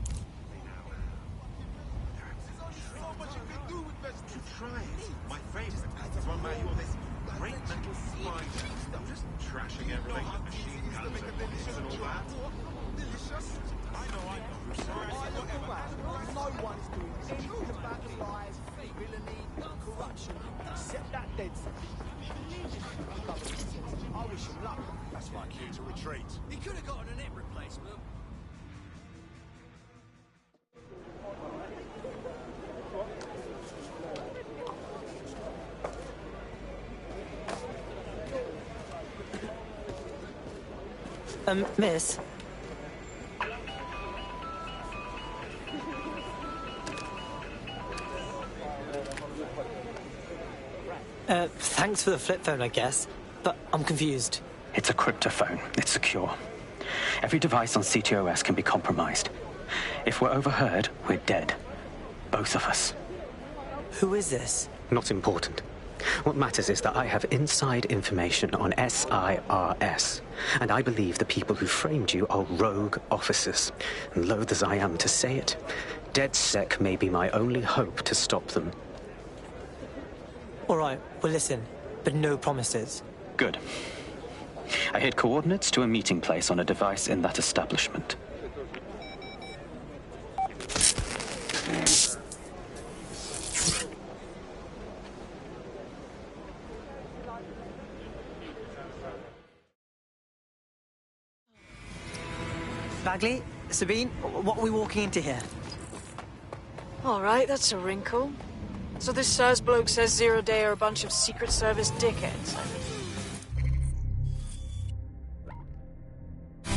That's my cue to retreat. He could have gotten a hip replacement. Miss? Thanks for the flip phone, I guess, but I'm confused. It's a cryptophone. It's secure. Every device on CTOS can be compromised. If we're overheard, we're dead. Both of us. Who is this? Not important. What matters is that I have inside information on SIRS, and I believe the people who framed you are rogue officers. And loath as I am to say it, DedSec may be my only hope to stop them. All right, well listen, but no promises. Good. I hid coordinates to a meeting place on a device in that establishment. Bagley, Sabine, what are we walking into here? All right, that's a wrinkle. So this SIRS bloke says Zero Day are a bunch of Secret Service dickheads. I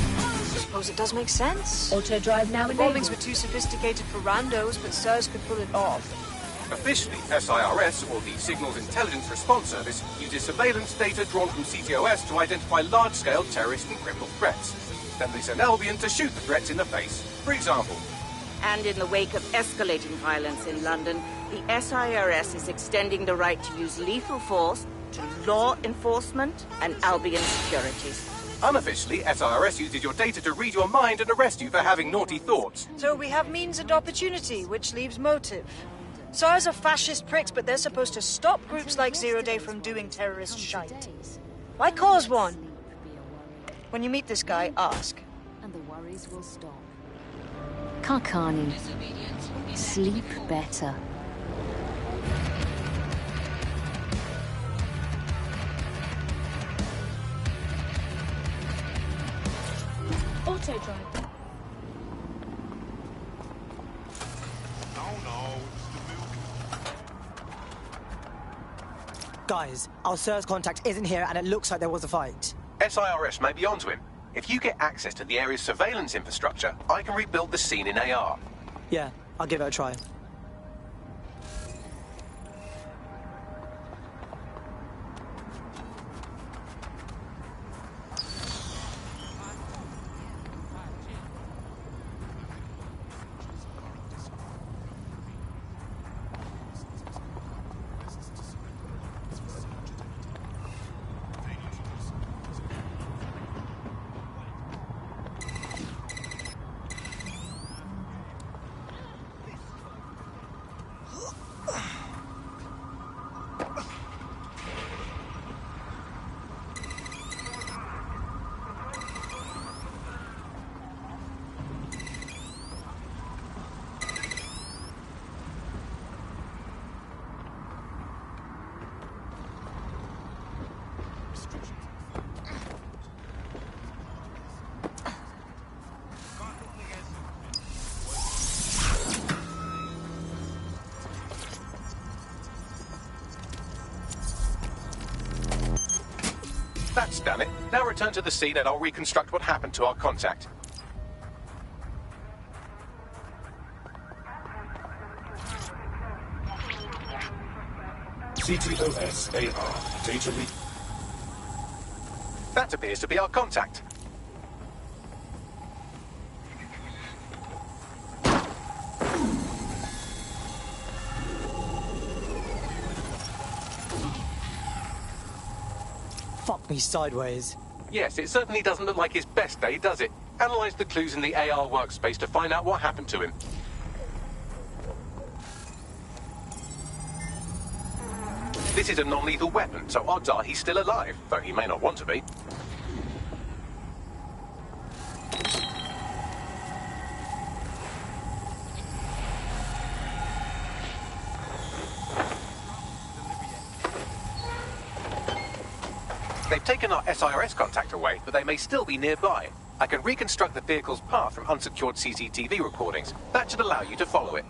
suppose it does make sense. Auto drive now The enabled. bombings were too sophisticated for randos, but SIRS could pull it off. Officially, SIRS, or the Signals Intelligence Response Service, uses surveillance data drawn from CTOS to identify large-scale terrorist and criminal threats. Then they send Albion to shoot the threats in the face. For example, And in the wake of escalating violence in London, the SIRS is extending the right to use lethal force to law enforcement and Albion securities. unofficially, SIRS uses your data to read your mind and arrest you for having naughty thoughts. So we have means and opportunity, which leaves motive. SARS are fascist pricks, but they're supposed to stop groups like Zero Day from doing terrorist shite. Why cause one? When you meet this guy, ask. And the worries will stop. Karkani, sleep better. Auto drive. Guys, our SIRS contact isn't here and it looks like there was a fight. SIRS may be onto him. If you get access to the area's surveillance infrastructure, I can rebuild the scene in AR. Yeah, I'll give it a try. That's done it. Now return to the scene and I'll reconstruct what happened to our contact. CTOS AR. Data read. That appears to be our contact. Fuck me sideways. Yes, it certainly doesn't look like his best day, does it? Analyze the clues in the AR workspace to find out what happened to him. This is a non-lethal weapon, so odds are he's still alive, though he may not want to be. They've taken our SIRS contact away, but they may still be nearby. I can reconstruct the vehicle's path from unsecured CCTV recordings. That should allow you to follow it.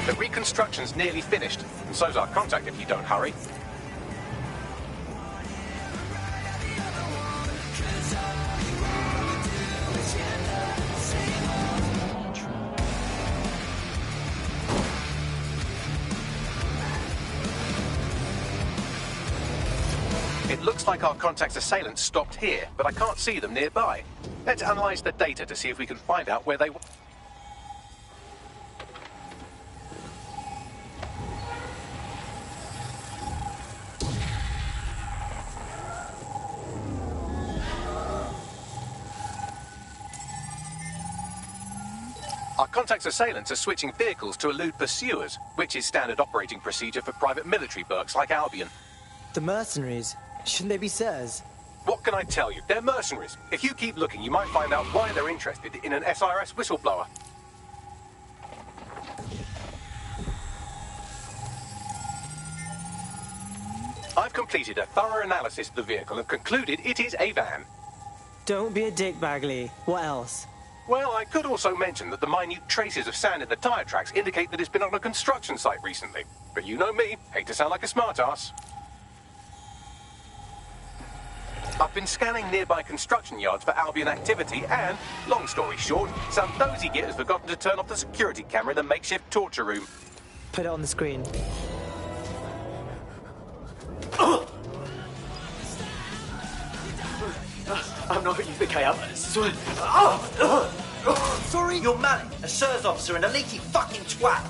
The reconstruction's nearly finished, and so's our contact if you don't hurry. It looks like our contact's assailants stopped here, but I can't see them nearby. Let's analyze the data to see if we can find out where they were. Our contact's assailants are switching vehicles to elude pursuers, which is standard operating procedure for private military burks like Albion. The mercenaries? Shouldn't they be sirs? What can I tell you? They're mercenaries. If you keep looking, you might find out why they're interested in an SIRS whistleblower. I've completed a thorough analysis of the vehicle and concluded it is a van. Don't be a dick, Bagley. What else? Well, I could also mention that the minute traces of sand in the tyre tracks indicate that it's been on a construction site recently. But you know me, hate to sound like a smartass. I've been scanning nearby construction yards for Albion activity and, long story short, some nosy git has forgotten to turn off the security camera in the makeshift torture room. Put it on the screen. I'm not who you think I am. I swear. Sorry? You're Malik, a SIRS officer and a leaky fucking twat.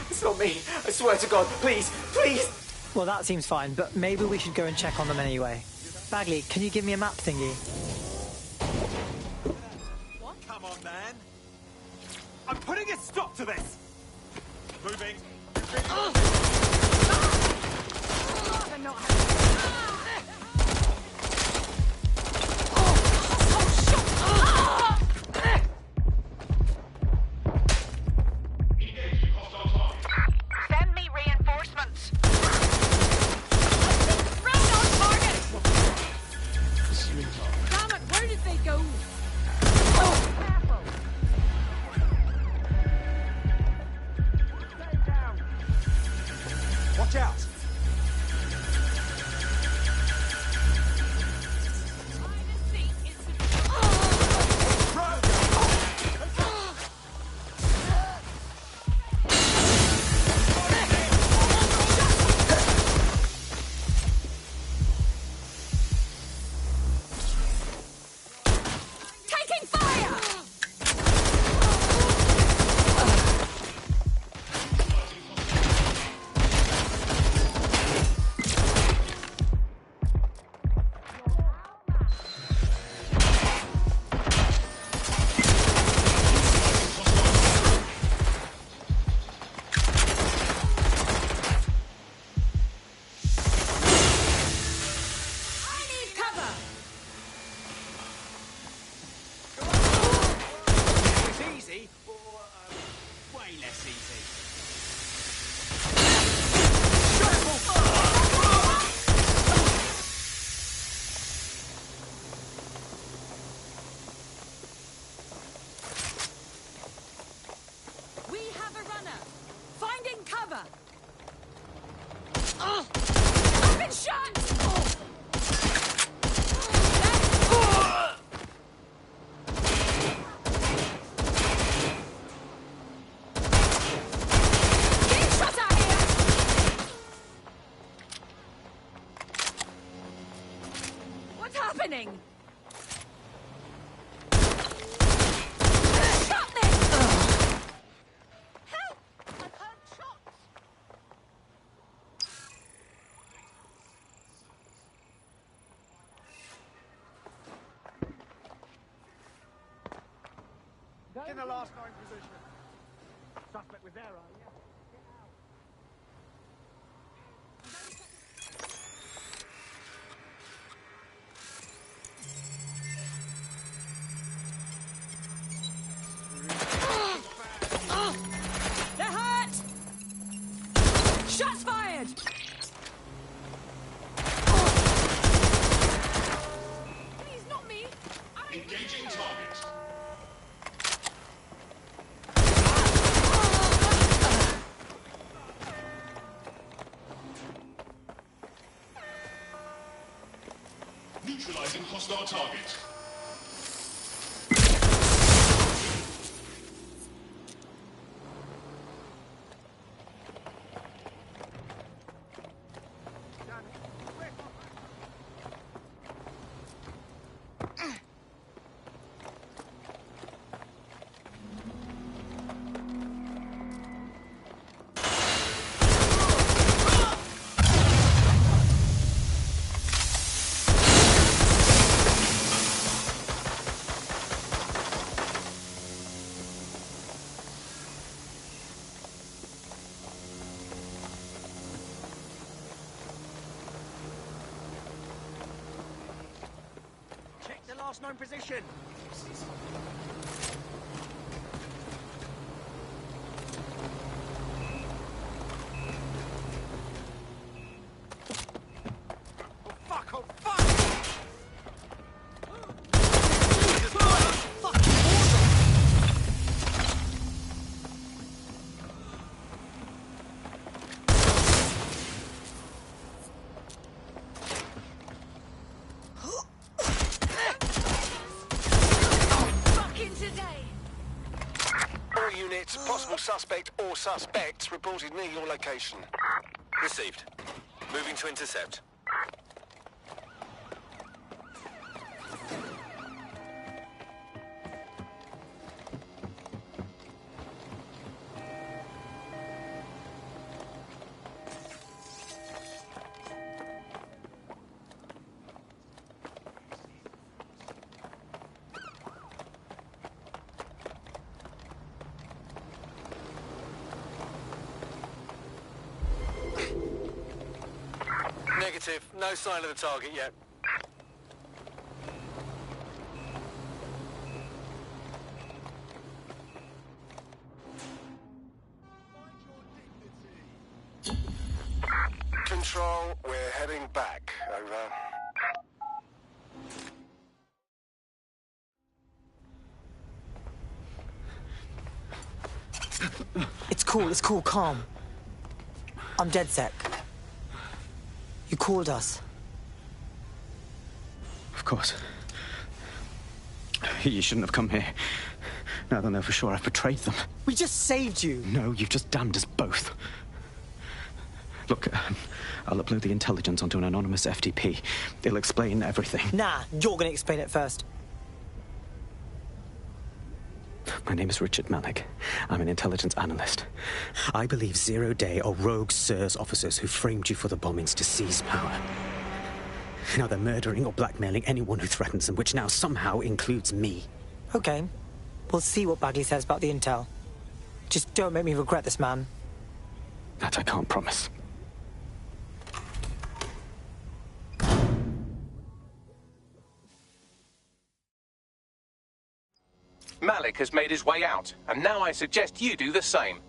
It's not me. I swear to God. Please, please. Well, that seems fine, but maybe we should go and check on them anyway. Bagley, can you give me a map thingy? What? Come on, man. I'm putting a stop to this. Moving. Send me reinforcements. Damn it, where did they go? Watch out. Taking fire! I need cover! It's easy, or way less easy. We have a runner. Finding cover. I've been shot! Getting shot out here! What's happening? Shot me! Help! I've heard shots! In the last 9 position. Suspect was there, are you? They're hurt! Shots fired! Please, not me! Engaging target. Neutralizing hostile target. Check the last known position. Fuck, oh fuck! suspect or suspects reported near your location. Received. Moving to intercept. Negative. No sign of the target yet. Control, we're heading back. Over. It's cool, calm. I'm dead sec. You called us. Of course. You shouldn't have come here. Now they'll know for sure I've betrayed them. We just saved you. No, you've just damned us both. Look, I'll upload the intelligence onto an anonymous FTP. It'll explain everything. Nah, you're gonna explain it first. My name is Richard Malik. I'm an intelligence analyst. I believe Zero Day are rogue SIRS officers who framed you for the bombings to seize power. Now they're murdering or blackmailing anyone who threatens them, which now somehow includes me. Okay. We'll see what Bagley says about the intel. Just don't make me regret this, man. That I can't promise. Malik has made his way out, and now I suggest you do the same.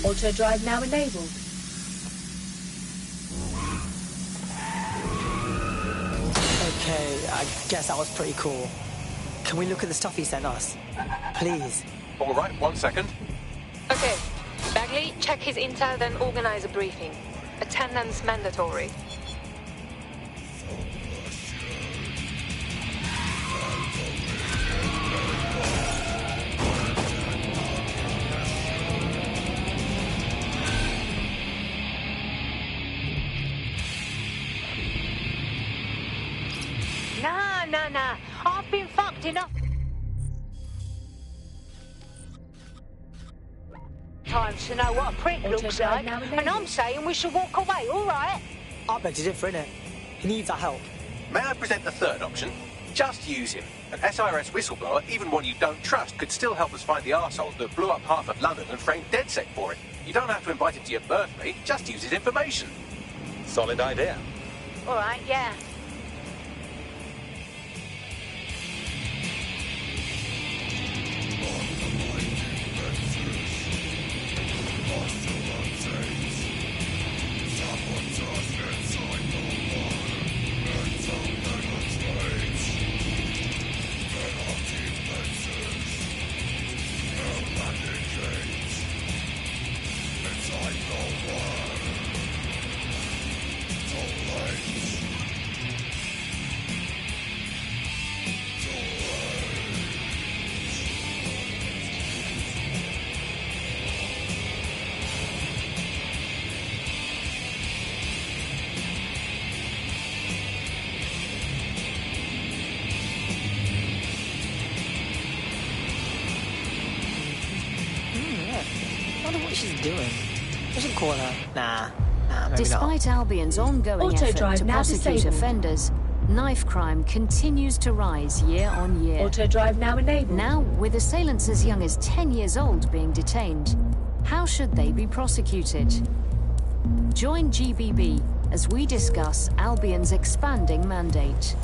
Auto drive now enabled. Okay, I guess that was pretty cool. Can we look at the stuff he sent us? Please. All right, 1 second. Okay. Bagley, check his intel, then organize a briefing. Attendance mandatory. Nah. I've been fucked enough times to know what a prick looks like, and I'm saying we should walk away, all right? I beg to differ, innit? He needs our help. May I present the third option? Just use him. An SIRS whistleblower, even one you don't trust, could still help us find the arseholes that blew up half of London and framed DedSec for it. You don't have to invite him to your birthday, just use his information. Solid idea. All right, yeah. I wonder what she's doing. I should call her. Nah, maybe Despite Albion's ongoing effort to prosecute offenders, knife crime continues to rise year on year. Auto drive now enabled. Now, with assailants as young as 10 years old being detained, how should they be prosecuted? Join GBB as we discuss Albion's expanding mandate.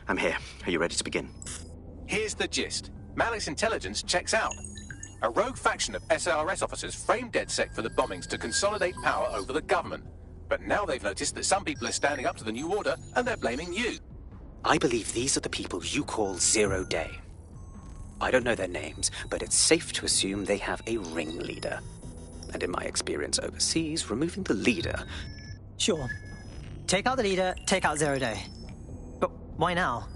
I'm here. Are you ready to begin? Here's the gist. Malik's intelligence checks out. A rogue faction of SARS officers framed DedSec for the bombings to consolidate power over the government. But now they've noticed that some people are standing up to the new order, and they're blaming you. I believe these are the people you call Zero Day. I don't know their names, but it's safe to assume they have a ringleader. And in my experience overseas, removing the leader... Sure. Take out the leader, take out Zero Day. But why now?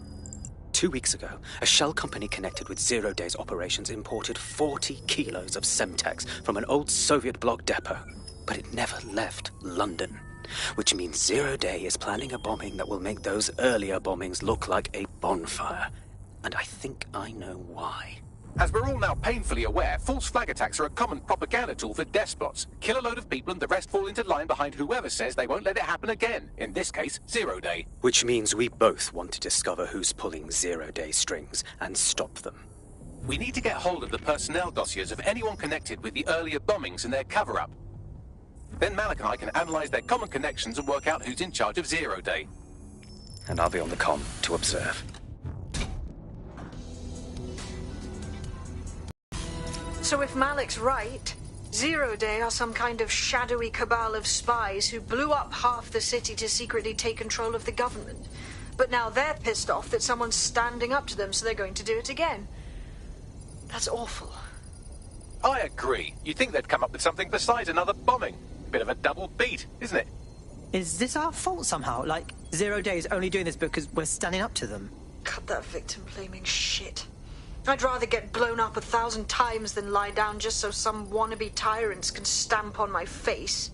2 weeks ago, a shell company connected with Zero Day's operations imported 40 kilos of Semtex from an old Soviet bloc depot. But it never left London. Which means Zero Day is planning a bombing that will make those earlier bombings look like a bonfire. And I think I know why. As we're all now painfully aware, false flag attacks are a common propaganda tool for despots. Kill a load of people and the rest fall into line behind whoever says they won't let it happen again. In this case, Zero Day. Which means we both want to discover who's pulling Zero Day strings and stop them. We need to get hold of the personnel dossiers of anyone connected with the earlier bombings and their cover-up. Then Malik and I can analyze their common connections and work out who's in charge of Zero Day. And I'll be on the comm to observe. So if Malik's right, Zero Day are some kind of shadowy cabal of spies who blew up half the city to secretly take control of the government. But now they're pissed off that someone's standing up to them, so they're going to do it again. That's awful. I agree. You'd think they'd come up with something besides another bombing. Bit of a double beat, isn't it? Is this our fault somehow? Like, Zero Day is only doing this because we're standing up to them? Cut that victim-blaming shit. I'd rather get blown up 1,000 times than lie down just so some wannabe tyrants can stamp on my face.